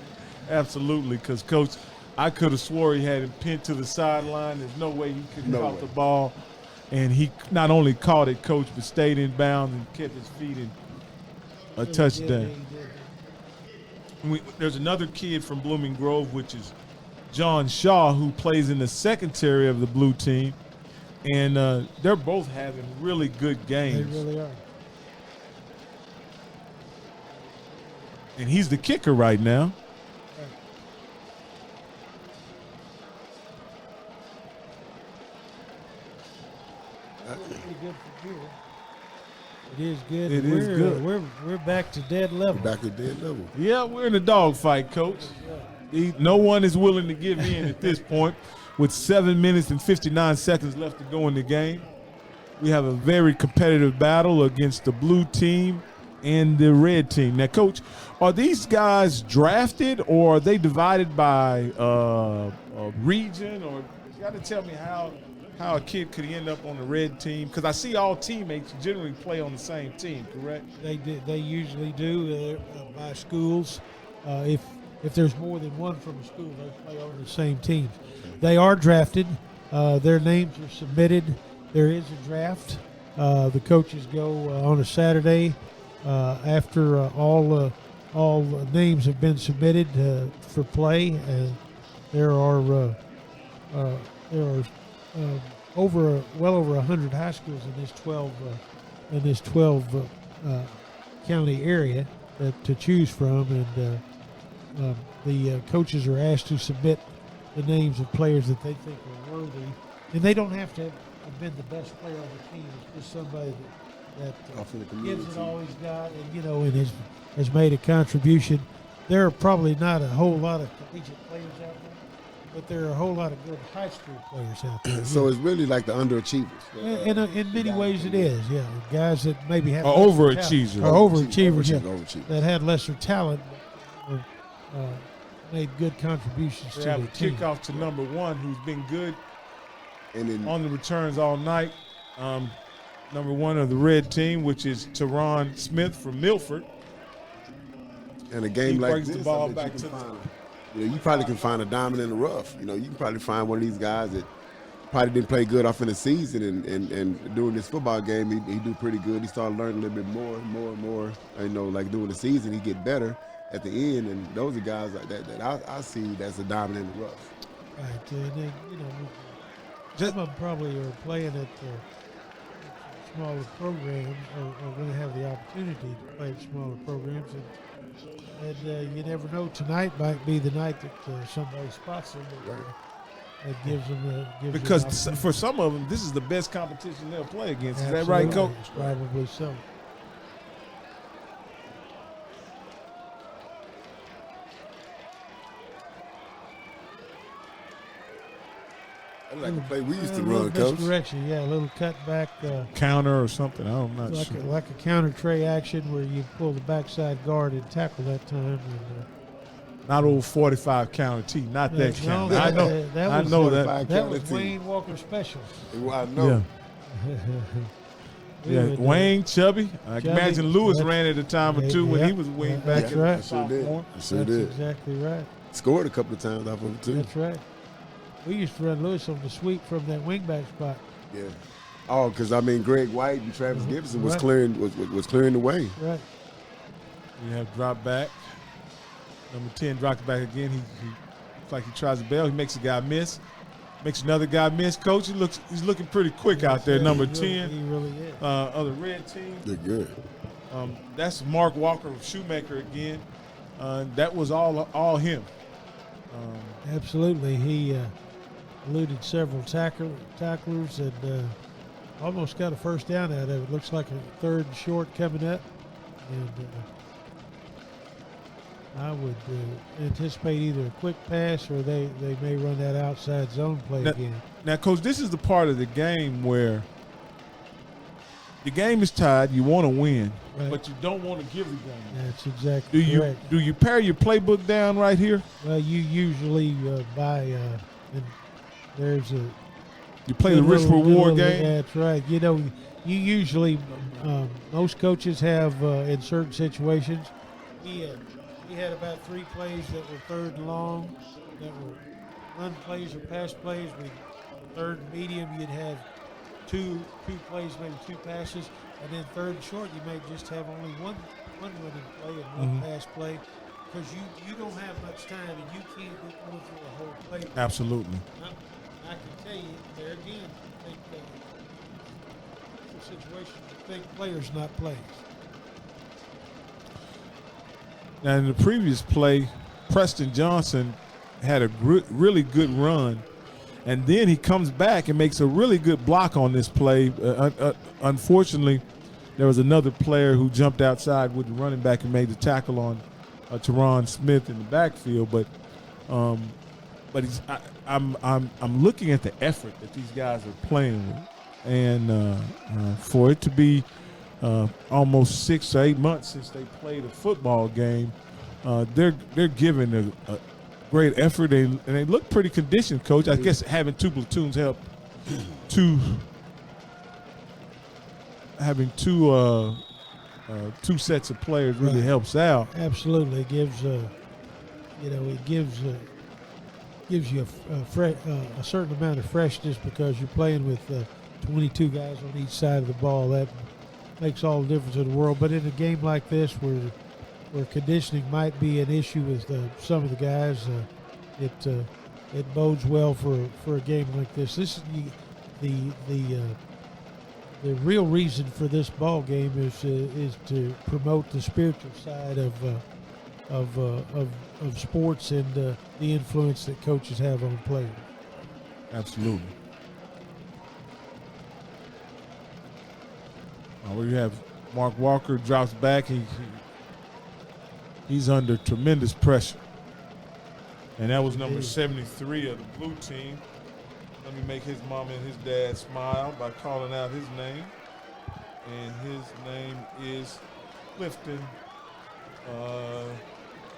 Absolutely, because Coach, I could have swore he had him pinned to the sideline. There's no way he could have caught the ball, and he not only caught it, Coach, but stayed in bounds and kept his feet in a touchdown. There's another kid from Blooming Grove, which is John Shaw, who plays in the secondary of the blue team, and they're both having really good games. They really are. And he's the kicker right now. Pretty good for here. It is good. It is good. We're back to dead level. Back to dead level. Yeah, we're in a dogfight, Coach. No one is willing to give in at this point. With 7 minutes and 59 seconds left to go in the game, we have a very competitive battle against the blue team and the red team. Now, Coach, are these guys drafted, or are they divided by a region? Or you got to tell me how a kid could end up on the red team, because I see all teammates generally play on the same team, correct? They usually do by schools. If there's more than one from a school, they play on the same teams. They are drafted. Their names are submitted. There is a draft. The coaches go on a Saturday after all names have been submitted for play. There are well over 100 high schools in this 12 county area to choose from, and the coaches are asked to submit the names of players that they think are worthy, and they don't have to have been the best player on the team. It's just somebody that gives it all he's got, and has made a contribution. There are probably not a whole lot of collegiate players out there, but there are a whole lot of good high school players out there. So it's really like the underachievers. In many ways it is, yeah. Guys that maybe have overachievers. Overachievers, that had lesser talent, but made good contributions to have the a team. kickoff to number one, who's been good And on the returns all night. Number one of the red team, which is Teron Smith from Milford. in a game He like brings this, the ball I bet back you to can find, you probably can find a diamond in the rough. You can probably find one of these guys that probably didn't play good off in the season, and during this football game, he do pretty good. He started learning a little bit more. Like during the season, he get better at the end, and those are guys like that I see that's a diamond in the rough. Right, and then, some of them probably are playing at smaller programs, or going to have the opportunity to play at smaller programs, and you never know. Tonight might be the night that somebody spots them. That gives them Because for some of them, this is the best competition they'll play against. Is that right, Coach? Probably so. I like the play we used to A little run, Coach. misdirection, a little cutback. Counter or something. I'm not sure. Like a counter tray action where you pull the backside guard and tackle that time. Not old 45 counter T. Not that counter. No, I know. I know that. That was Wayne Walker special. I know. Yeah, Wayne, Chubby. I can imagine Lewis ran at a time or two when he was wing back. That's right. Sure That's did. exactly right. Scored a couple of times off of it too. That's right. We used to run Lewis on the sweep from that wingback spot. Yeah. Oh, because Greg White and Travis Gibson was Right. clearing the way. Right. We have drop back. Number 10 dropped back again. He looks like he tries to bail. He makes a guy miss. Makes another guy miss. Coach, he's looking pretty quick out there. Number 10. He really is. Of the red team. They're good. That's Mark Walker Shoemaker again. That was all him. Absolutely. He eluded several tacklers and almost got a first down out of it. Looks like a third and short coming up. And I would anticipate either a quick pass or they may run that outside zone play again. Now, Coach, this is the part of the game where the game is tied. You want to win, right, but you don't want to give the game. That's exactly correct. Do you pare your playbook down right here? Well, you usually buy and there's a You play the risk reward game. That's right. You know, you usually most coaches have in certain situations. He had about 3 plays that were third and long, that were run plays or pass plays. With third and medium, you'd have two plays, maybe 2 passes, and then third and short, you may just have only one running play and one pass play, because you don't have much time and you can't be going through the whole play. Absolutely. I can tell you there again, I think it's a situation to think players, not plays. Now, in the previous play, Preston Johnson had a really good run, and then he comes back and makes a really good block on this play. Unfortunately, there was another player who jumped outside with the running back and made the tackle on Teron Smith in the backfield. But I'm looking at the effort that these guys are playing with, and for it to be almost 6 or 8 months since they played a football game, they're giving a great effort, and they look pretty conditioned, Coach. I guess having 2 platoons help. Having two sets of players really helps out. Absolutely, it gives gives you a certain amount of freshness because you're playing with 22 guys on each side of the ball. That makes all the difference in the world. But in a game like this, where conditioning might be an issue with some of the guys, it bodes well for a game like this. This is the real reason for this ball game is to promote the spiritual side of sports and the influence that coaches have on players. Absolutely. We have Mark Walker drops back. He's under tremendous pressure. And that was number 73 of the blue team. Let me make his mom and his dad smile by calling out his name. And his name is Clifton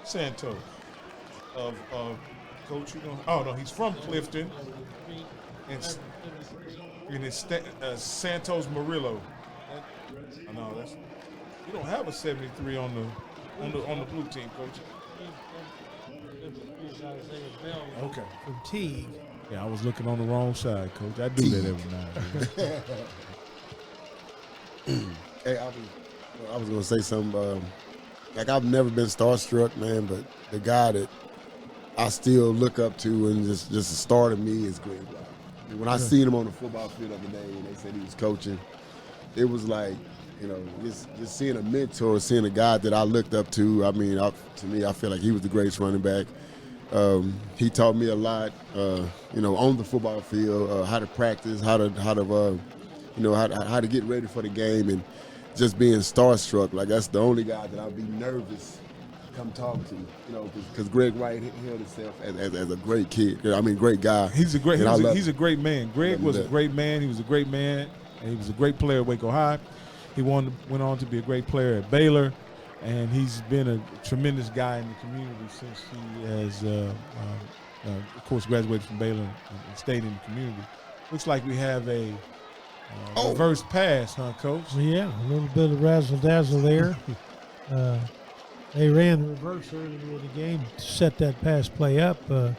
Santos of Coach. Oh no, he's from Clifton, and it's Santos Murillo. No, you don't have a 73 on the blue team, Coach. Okay. From Teague. Yeah, I was looking on the wrong side, Coach. I do that every now and then. Hey, I was gonna say something. Like, I've never been starstruck, man, but the guy that I still look up to and just a star to me is Greg White. When I seen him on the football field the other day and they said he was coaching, it was like, just seeing a mentor, seeing a guy that I looked up to. I mean, to me, I feel like he was the greatest running back. He taught me a lot, on the football field, how to practice, how to get ready for the game, and just being starstruck. Like, that's the only guy that I'd be nervous to come talk to, because Greg White held himself as a great kid. I mean, great guy. He's a great man. Greg was a great man. He was a great man, and he was a great player at Waco High. He went on to be a great player at Baylor, and he's been a tremendous guy in the community since he has, of course, graduated from Baylor and stayed in the community. Looks like we have a reverse pass, huh, Coach? Yeah, a little bit of razzle-dazzle there. They ran the reverse earlier in the game to set that pass play up. The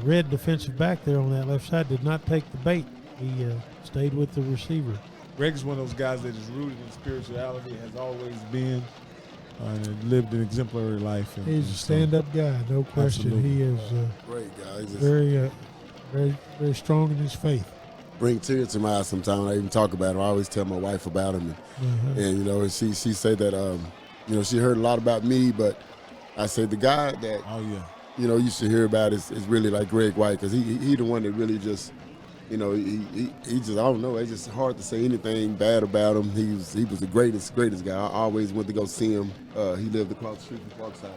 red defensive back there on that left side did not take the bait. He stayed with the receiver. Greg's one of those guys that is rooted in spirituality, has always been, and lived an exemplary life. He's a stand-up guy, no question. Absolutely. He is Great guy. He's very, very strong in his faith. bring tears to my eyes sometimes. I even talk about him. I always tell my wife about him, and she say that she heard a lot about me, but I say the guy that you should hear about is really like Greg White, because he the one that really just You know, he just, I don't know. It's just hard to say anything bad about him. He was the greatest guy. I always went to go see him. He lived across the street from Parkside,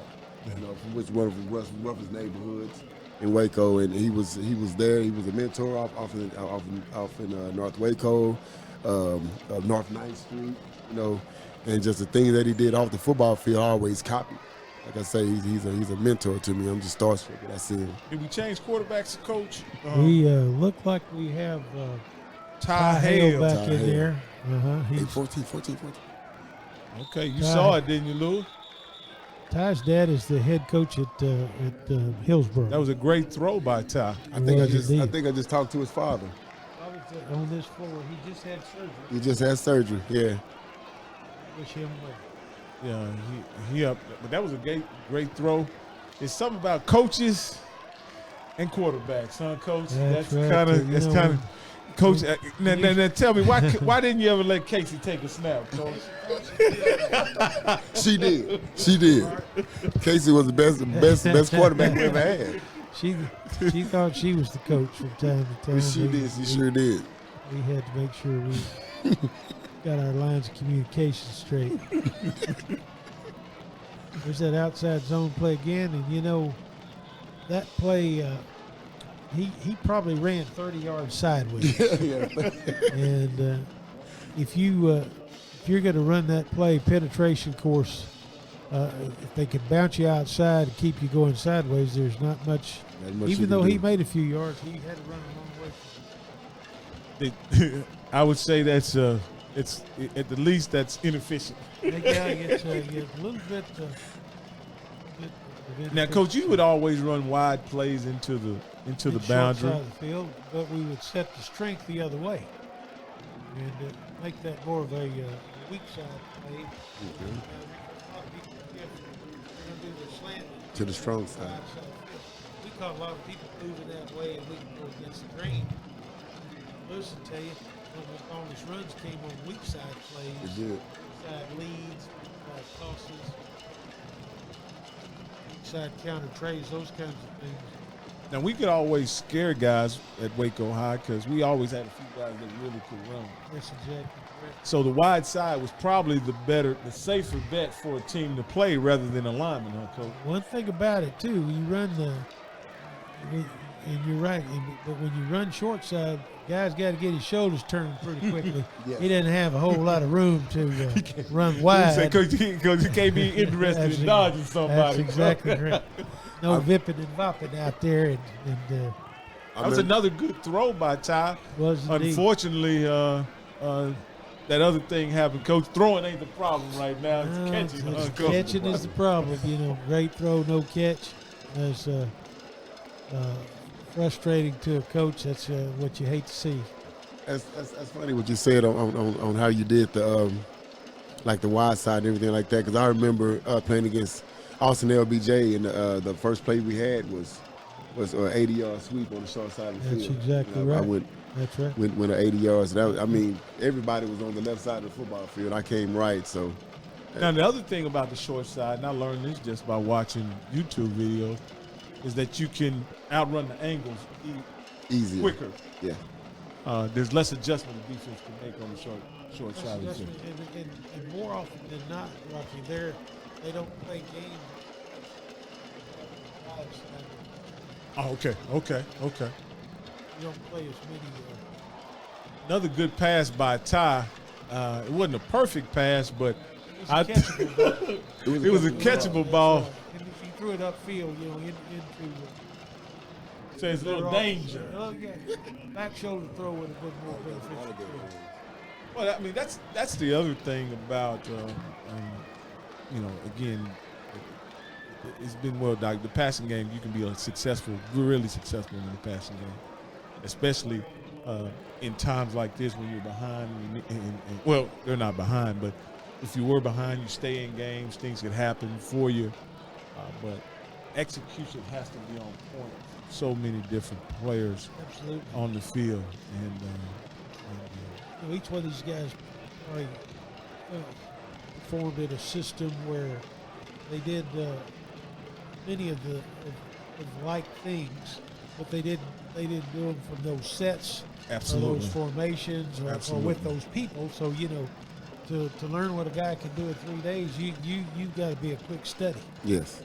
you know, from one of the roughest neighborhoods in Waco, and he was there. He was a mentor off in North Waco, North 9th Street, you know, and just the things that he did off the football field, I always copied. Like I say, he's a mentor to me. I'm just starstruck when I see him. Did we change quarterbacks, Coach? We look like we have Ty Hale Hale back in Hale. there. Hey, 14. Okay, you saw it, didn't you, Lou? Ty's dad is the head coach at Hillsborough. That was a great throw by Ty. I think Indeed. I just talked to his father. On this floor, he just had surgery. He just had surgery. Yeah. Wish him well. Yeah, he up, but that was a great throw. It's something about coaches and quarterbacks, huh, Coach? That's right. kind You of know, Coach. Now tell me why didn't you ever let Casey take a snap, Coach? She did. Casey was the best quarterback we ever had. She thought she was the coach from time to time. She did. She sure did. We had to make sure we got our lines of communication straight. There's that outside zone play again, and you know that play. He probably ran 30 yards sideways. Yeah. And if you're going to run that play penetration course, if they can bounce you outside and keep you going sideways, there's not much. Even though he made a few yards, he had to run a long way. I would say that's it's at the least that's inefficient. That guy gets a little bit. Now, Coach, you would always run wide plays into the boundary. Side of the field, but we would set the strength the other way and make that more of a weak side play. To the strong side. We caught a lot of people moving that way, and we can go against the grain. Listen, tell you, when all these runs came on weak side plays, It did. side leads, side tosses, weak side counter trays, those kinds of things. Now, we could always scare guys at Waco High because we always had a few guys that really could run. That's exactly correct. So the wide side was probably the safer bet for a team to play rather than a lineman, huh, Coach? One thing about it too, you run and you're right, but when you run short side, guys got to get his shoulders turned pretty quickly. Yes. He doesn't have a whole lot of room to run wide. Coach, you can't be interested in dodging somebody. That's exactly right. No vipping and bopping out there, and That was another good throw by Ty. was indeed. Unfortunately, that other thing happened. Coach, throwing ain't the problem right now. It's catching. It's Coach. catching is the problem. You know, great throw, no catch. That's frustrating to a coach. That's what you hate to see. That's funny what you said on how you did the like the wide side and everything like that. Because I remember playing against Austin LBJ, and the first play we had was an 80-yard sweep on the short side of the That's field. exactly I right. That's right. went 80 yards. I mean, everybody was on the left side of the football field. I came right, so. Now, the other thing about the short side, and I learned this just by watching YouTube videos, is that you can outrun the angles Easier. quicker. Yeah. There's less adjustment the defense can make on the short side of the field. And more often than not, Rocky, they don't play games. Oh, okay. You don't play as many. Another good pass by Ty. It wasn't a perfect pass, but It was a catchable ball. it was a catchable ball. And if you threw it upfield, into. So it's a little danger. Oh yeah, back shoulder throw would have been more beneficial. Well, I mean, that's the other thing about, again, it's been well documented. The passing game, you can be really successful in the passing game, especially in times like this when you're behind. Well, they're not behind, but if you were behind, you stay in games. Things could happen for you, but execution has to be on point. So many different players Absolutely. on the field, Each one of these guys probably performed in a system where they did many of the like things, but they didn't do them from those sets Absolutely. or those formations or with those people. So to learn what a guy can do in 3 days, you got to be a quick study. Yes.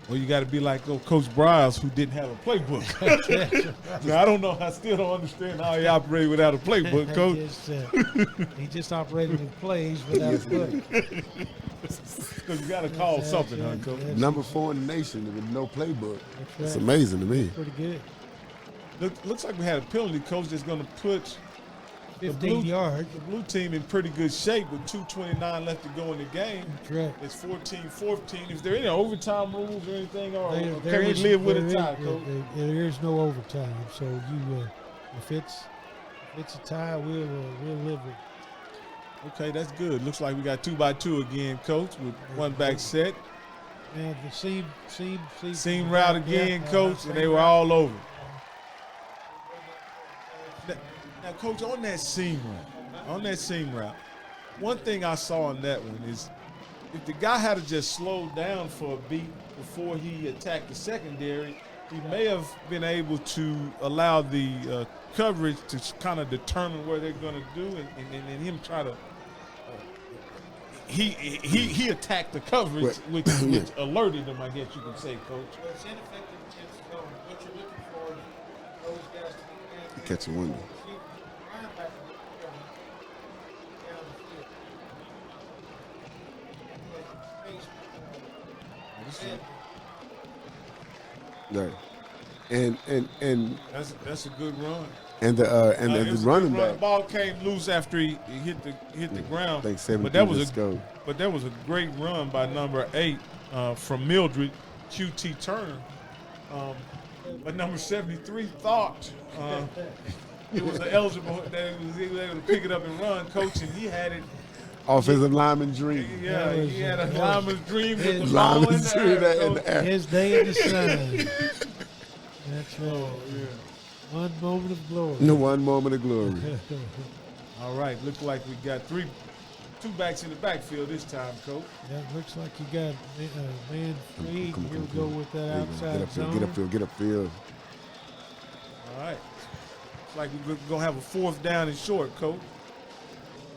Well, you got to be like Coach Bryles, who didn't have a playbook. Now, I don't know. I still don't understand how he operated without a playbook, Coach. He just operated with plays without a book. Because you got to call something, huh, Coach? Number 4 in the nation with no playbook. That's It's right. amazing to me. Pretty good. Looks like we had a penalty, Coach, that's going to put 15 yards. the blue team in pretty good shape with 2:29 left to go in the game. That's right. It's 14-14. Is there any overtime rules or anything, or There can we is- live with a there tie, is- Coach? There is no overtime. So if it's a tie, we'll live with it. Okay, that's good. Looks like we got 2x2 again, Coach, with one back set. And the Seam route again, Yeah, Coach, seam and they were route. all over. Now, Coach, on that seam route, one thing I saw on that one is if the guy had to just slow down for a beat before he attacked the secondary, he may have been able to allow the coverage to kind of determine where they're going to do, and him try to. He attacked the coverage, which alerted him, I guess you could say, Coach. It's ineffective against zone. What you're looking for is those guys to be Catch a window. Right. And That's a good run. the running The back. ball came loose after he hit the ground. I think 73 but that was just go. But that was a great run by number 8 from Mildred QT Turner. But number 73 thought it was eligible that he was able to pick it up and run, Coach, and he had it. Offensive lineman dream. Yeah, he had a lineman's dream with the his ball in Lineman's the dream air, in the Coach. air. His day in the sun. That's right. One moment of glory. No one moment of glory. All right, look like we got two backs in the backfield this time, Coach. Yeah, looks like you got man free. Come on, Here come we go on. with that There you go. outside Get zone. upfield, get upfield. All right. Looks like we're going to have a 4th down and short, Coach.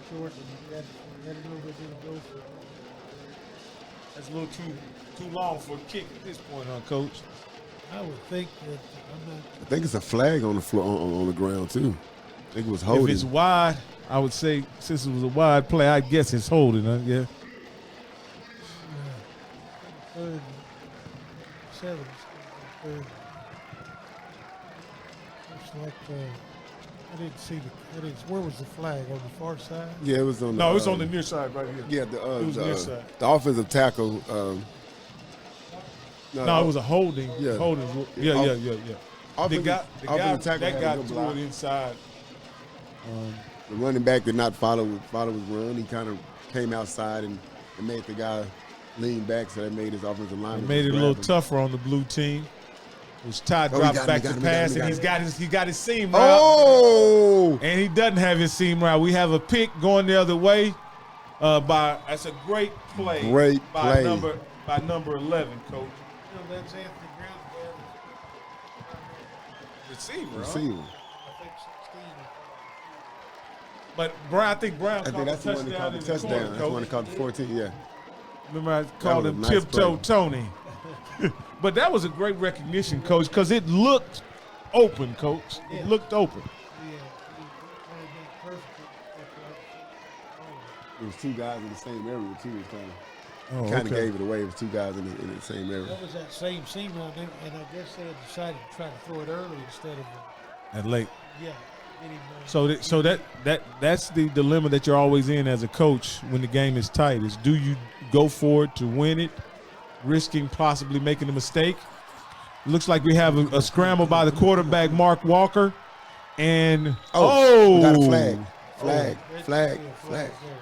Short, and you got to know what they're going to go for. That's a little too long for a kick at this point, huh, Coach? I would think that I think it's a flag on the floor on the ground too. I think it was holding. If it's wide, I would say since it was a wide play, I guess it's holding, huh? Yeah. third and 7. Third. Looks like I didn't see where was the flag, on the far side? Yeah, it was on. No, it's on the near side right here. Yeah, It was near side. the offensive tackle. No, it was a holding. Yeah. Holding. Yeah. The Offensive guy tackle that had got no threw block. it inside. The running back did not follow his run. He kind of came outside and made the guy lean back, so that made his offensive line. It made it a little tougher on the blue team. It was Ty Oh, he drops got him, back he got to him, he got pass, him, and he he got his seam route. Oh! And he doesn't have his seam route. We have a pick going the other way. That's a great play. Great by play. number 11, Coach. That's Anthony Brown. Receiver. Receiver. I think 16. But I think Brown I caught think that's the the one that touchdown caught the in the touchdown. corner, That's the one that Coach. caught the 14. Yeah. Remember I called was a him nice Tiptoe play. Tony. But that was a great recognition, Coach, because it looked open, Coach. It looked open. Yeah, he played that perfectly. There was 2 guys in the same area too. Oh, Kind of gave it away. It was 2 guys in the same area. That was that same seam route, and I guess they had decided to try to throw it early instead of At late. yeah. Getting, So that's the dilemma that you're always in as a coach when the game is tight is do you go for it to win it, risking possibly making a mistake? Looks like we have a scramble by the quarterback, Mark Walker. And We oh, got a flag. Flag.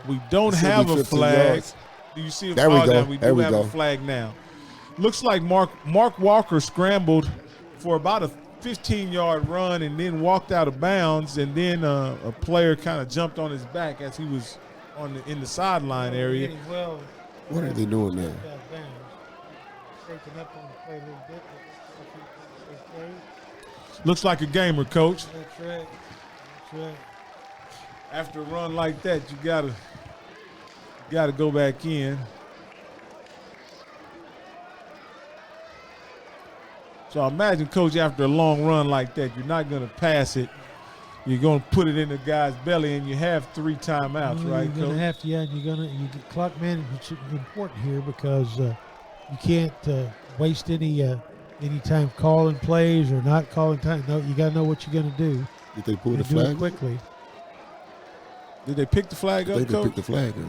we don't It should have be a 15 flag. yards. Do you see it? There we Oh, go. now we There do we have go. a flag now. Looks like Mark Walker scrambled for about a 15-yard run and then walked out of bounds, and then a player kind of jumped on his back as he was in the sideline area. Getting well. What are they doing now? Got bounds. Shaking up on the play a little bit. Looks like a gamer, Coach. That's right. That's right. After a run like that, you gotta go back in. So I imagine, Coach, after a long run like that, you're not gonna pass it. You're gonna put it in the guy's belly, and you have 3 timeouts, right, You're gonna Coach? have to, you get clock management important here because you can't waste any time calling plays or not calling time. No, you got to know what you're gonna do. Did they pull the And do it flag? quickly. Did they pick the flag I up, think they Coach? picked the flag up.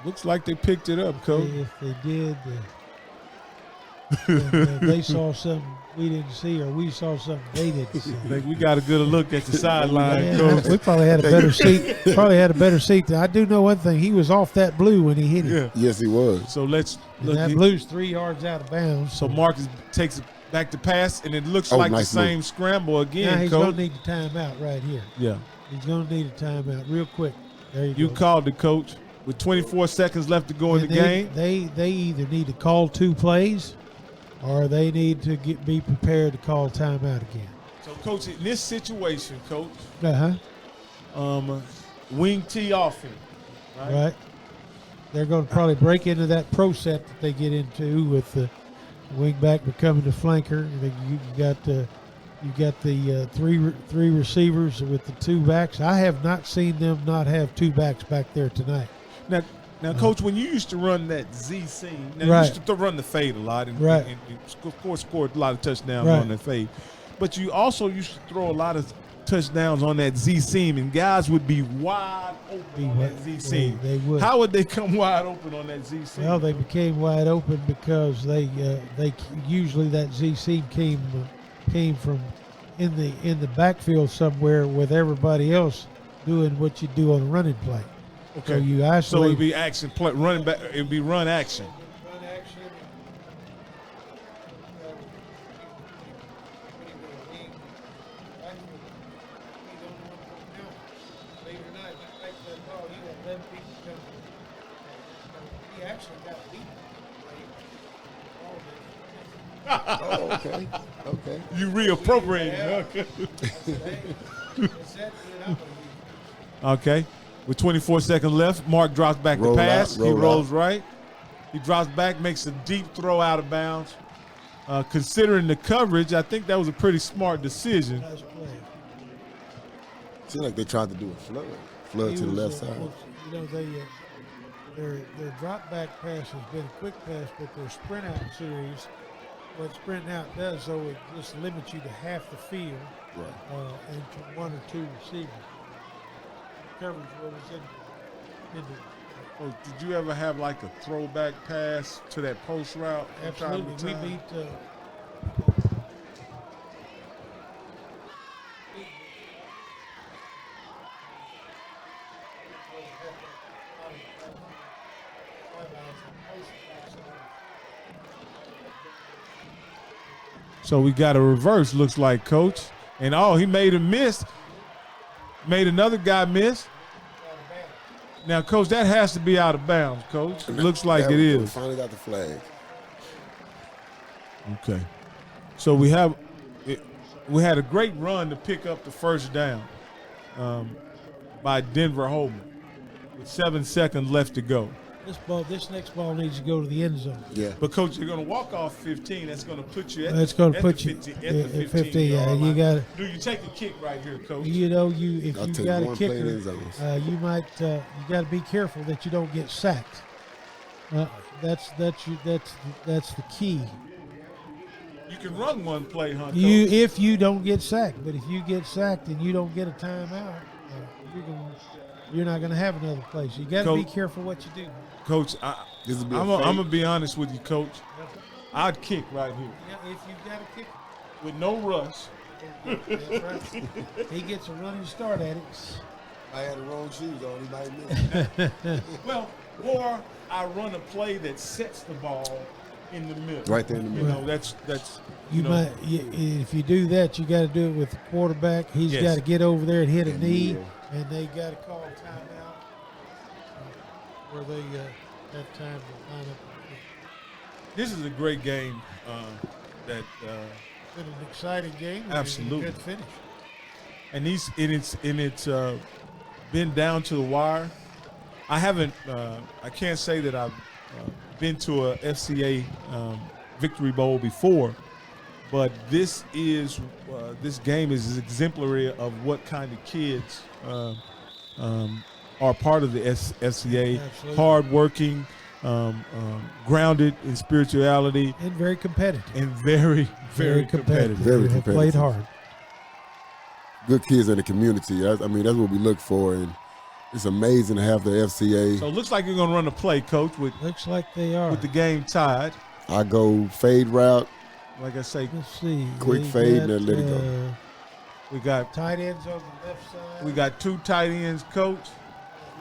Looks like they picked it up, Coach. If they did, then they saw something we didn't see, or we saw something they didn't see. I think we got a good look at the sideline, Yeah, Coach. we probably had a better seat. Probably had a better seat. I do know one thing: he was off that blue when he hit it. Yeah. Yes, he was. So let's And look. that blue's 3 yards out of bounds. So Marcus takes it back to pass, and it looks Oh, like nice the same move. scramble now again, he's going Coach. to need a timeout right here. Yeah. He's going to need a timeout real quick. There You go. called it, Coach. With 24 seconds left to go in the And game. They either need to call 2 plays, or they need to be prepared to call timeout again. So, Coach, in this situation, Coach, wing T offense, right? Right. They're going to probably break into that pro set that they get into with the wing back becoming the flanker. You got the three receivers with the 2 backs. I have not seen them not have 2 backs back there tonight. Now, Coach, when you used to run that Z seam, now Right. you used to run the fade a lot, and, Right. and of course scored a lot of touchdowns Right. on that fade. But you also used to throw a lot of touchdowns on that Z seam, and guys would be wide open on that Z seam. They would. How would they come wide open on that Z seam? Well, they became wide open because they usually that Z seam came from in the backfield somewhere with everybody else doing what you do on a running play. Okay. So you So isolate. it'd be action play, running back. It'd be run action. Oh, okay. Okay. You reappropriating. Okay. With 24 seconds left, Mark drops back Roll the pass. out, roll He rolls out. right. He drops back, makes a deep throw out of bounds. Considering the coverage, I think that was a pretty smart decision. Seems like they tried to do a flood to the left side. You know, their drop back pass has been a quick pass, but their sprint out series, what sprint out does, though, it just limits you to half the field Right. and to 1 or 2 receivers. Coverage was in the Oh, did you ever have like a throwback pass to that post route? from time to absolutely. We time? beat. So we got a reverse, looks like, Coach. And he made a miss. Made another guy miss. Now, Coach, that has to be out of bounds, Coach. It looks like There it we go. We is. finally got the flag. Okay. So we had a great run to pick up the first down by Denver Holman with 7 seconds left to go. This next ball needs to go to the end zone. Yeah. But, Coach, you're going to walk off 15. That's going to put you at That's the, going to at put the you 50, at at the 50. 15 Yeah, yard you line. got to. Do you take a kick right here, Coach? You know, if I'll you take got a one play in kicker, end zones. you might you got to be careful that you don't get sacked. That's the key. You can run one play, huh, Coach? If you don't get sacked, but if you get sacked and you don't get a timeout, you're not going to have another play. So you got to be Coach- careful what you do. Coach, This will be I'm a going to fake. be honest with you, Coach. I'd kick right here Yeah, if you got a kicker, with no rush. that's right. He gets a running start at it. I had the wrong shoes on. He might miss. Well, or I run a play that sets the ball in the middle. Right there in the You middle. know, that's You know, might, if you do that, you got to do it with the quarterback. He's Yes. got to get over there and hit a And knee, kneel. and they got to call timeout where they have time to line up. this is a great game. that Been an exciting game. Absolutely. A good finish. and it's been down to the wire. I haven't. I can't say that I've been to a FCA Victory Bowl before, but this game is exemplary of what kind of kids are part of the FCA. Absolutely. Hardworking, grounded in spirituality, And very competitive. and very, very competitive. Very They have played competitive. hard. Good kids in the community. I mean, that's what we look for, and it's amazing to have the FCA. So it looks like you're going to run a play, Coach, with Looks like they are. the game tied. I go fade route, Like I say, Let's see. quick They fade, got, and then let it go. we got Tight ends on the left side. we got 2 tight ends, Coach.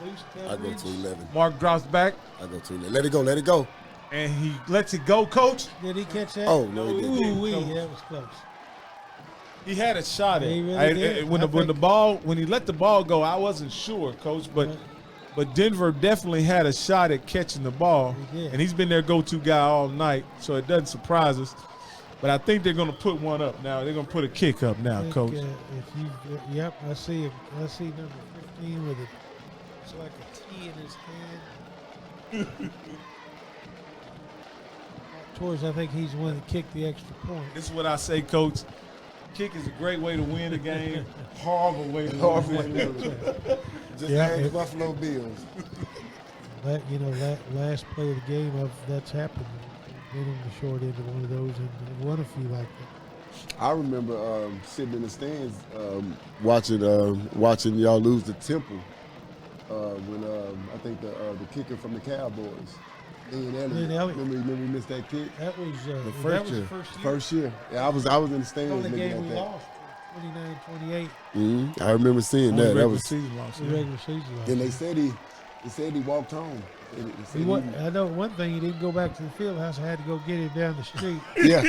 Loose I go coverage. to 11. Mark drops back, I go to 11. Let it go. Let it go. and he lets it go, Coach. Did he catch that? Oh, no, he didn't. Ooh, wee, that was close. He had a shot at He it. really did. When he let the ball go, I wasn't sure, Coach, but Denver definitely had a shot at catching the ball, He did. and he's been their go-to guy all night, so it doesn't surprise us. But I think they're going to put one up now. They're going to put a kick up now, I think, Coach. Yep, I see number 15 with it. It's like a T in his hand. Towards, I think he's the one that kicked the extra point. This is what I say, Coach. Kick is a great way to win a game. Horrible way to lose. Just Yeah, ask it- Buffalo Bills. That last play of the game that's happened. Been on the short end of one of those and won a few like that. I remember sitting in the stands watching y'all lose to Temple when I think the kicker from the Cowboys, Ian Ian Elliott. Remember he missed that kick? That was The that first was year. the first year. First year. Yeah, I was in the stands Only looking game at we that. lost, 29-28, I remember seeing Only that. That regular was. season loss. the Yeah. regular season. loss. Then they said he walked home. They said I know one thing, he didn't go back to the field house. I had to go get him down the street. yeah,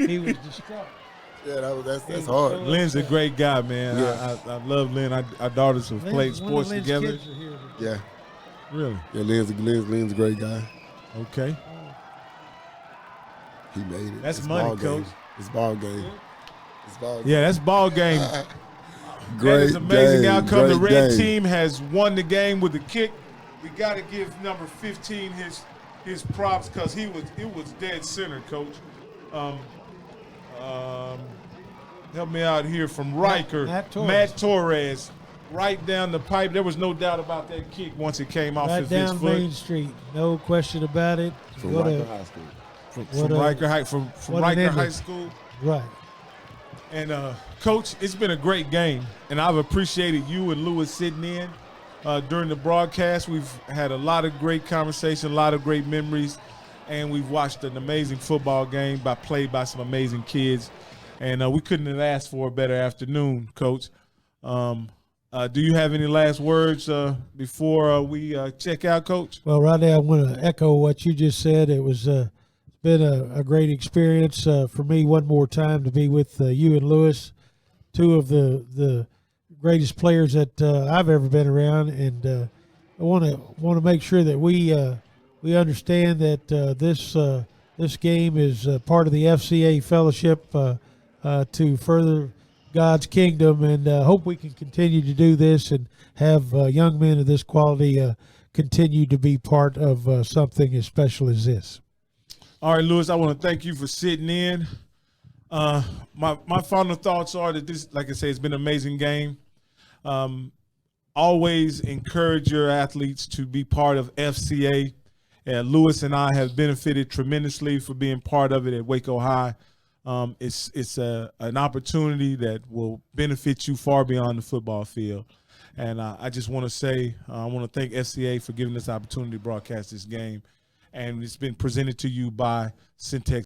He was distraught. that's hard. Lynn's a great guy, man. Yeah. I love Lynn. Our daughters have played One of sports Lynn's together. kids are here today. Yeah, Really? yeah. Lynn's a great guy. Okay. He made it. That's It's money, ball game. Coach. It's ball game. It's ball game. Yeah, that's ball game. Great That is amazing game, outcome. The great red game. team has won the game with the kick. We got to give number 15 his props because it was dead center, Coach. Help me out here from Riker. Matt Torres. Torres. Right down the pipe. There was no doubt about that kick once it came off Right his down foot. Main Street, no question about it. From What Riker a- High School. From What a- Riker High from what an Riker ending. High School. Right. And Coach, it's been a great game, and I've appreciated you and Lewis sitting in during the broadcast. We've had a lot of great conversation, a lot of great memories, and we've watched an amazing football game played by some amazing kids. And we couldn't have asked for a better afternoon, Coach. Do you have any last words before we check out, Coach? Well, Rodney, I want to echo what you just said. It was been a great experience for me one more time to be with you and Lewis, two of the greatest players that I've ever been around, and I want to make sure that we understand that this game is part of the FCA fellowship to further God's kingdom, and hope we can continue to do this and have young men of this quality continue to be part of something as special as this. All right, Lewis, I want to thank you for sitting in. My final thoughts are that this, like I say, it's been an amazing game. Always encourage your athletes to be part of FCA. Lewis and I have benefited tremendously for being part of it at Waco High. It's an opportunity that will benefit you far beyond the football field. And I just want to say, I want to thank FCA for giving this opportunity to broadcast this game. And it's been presented to you by Centex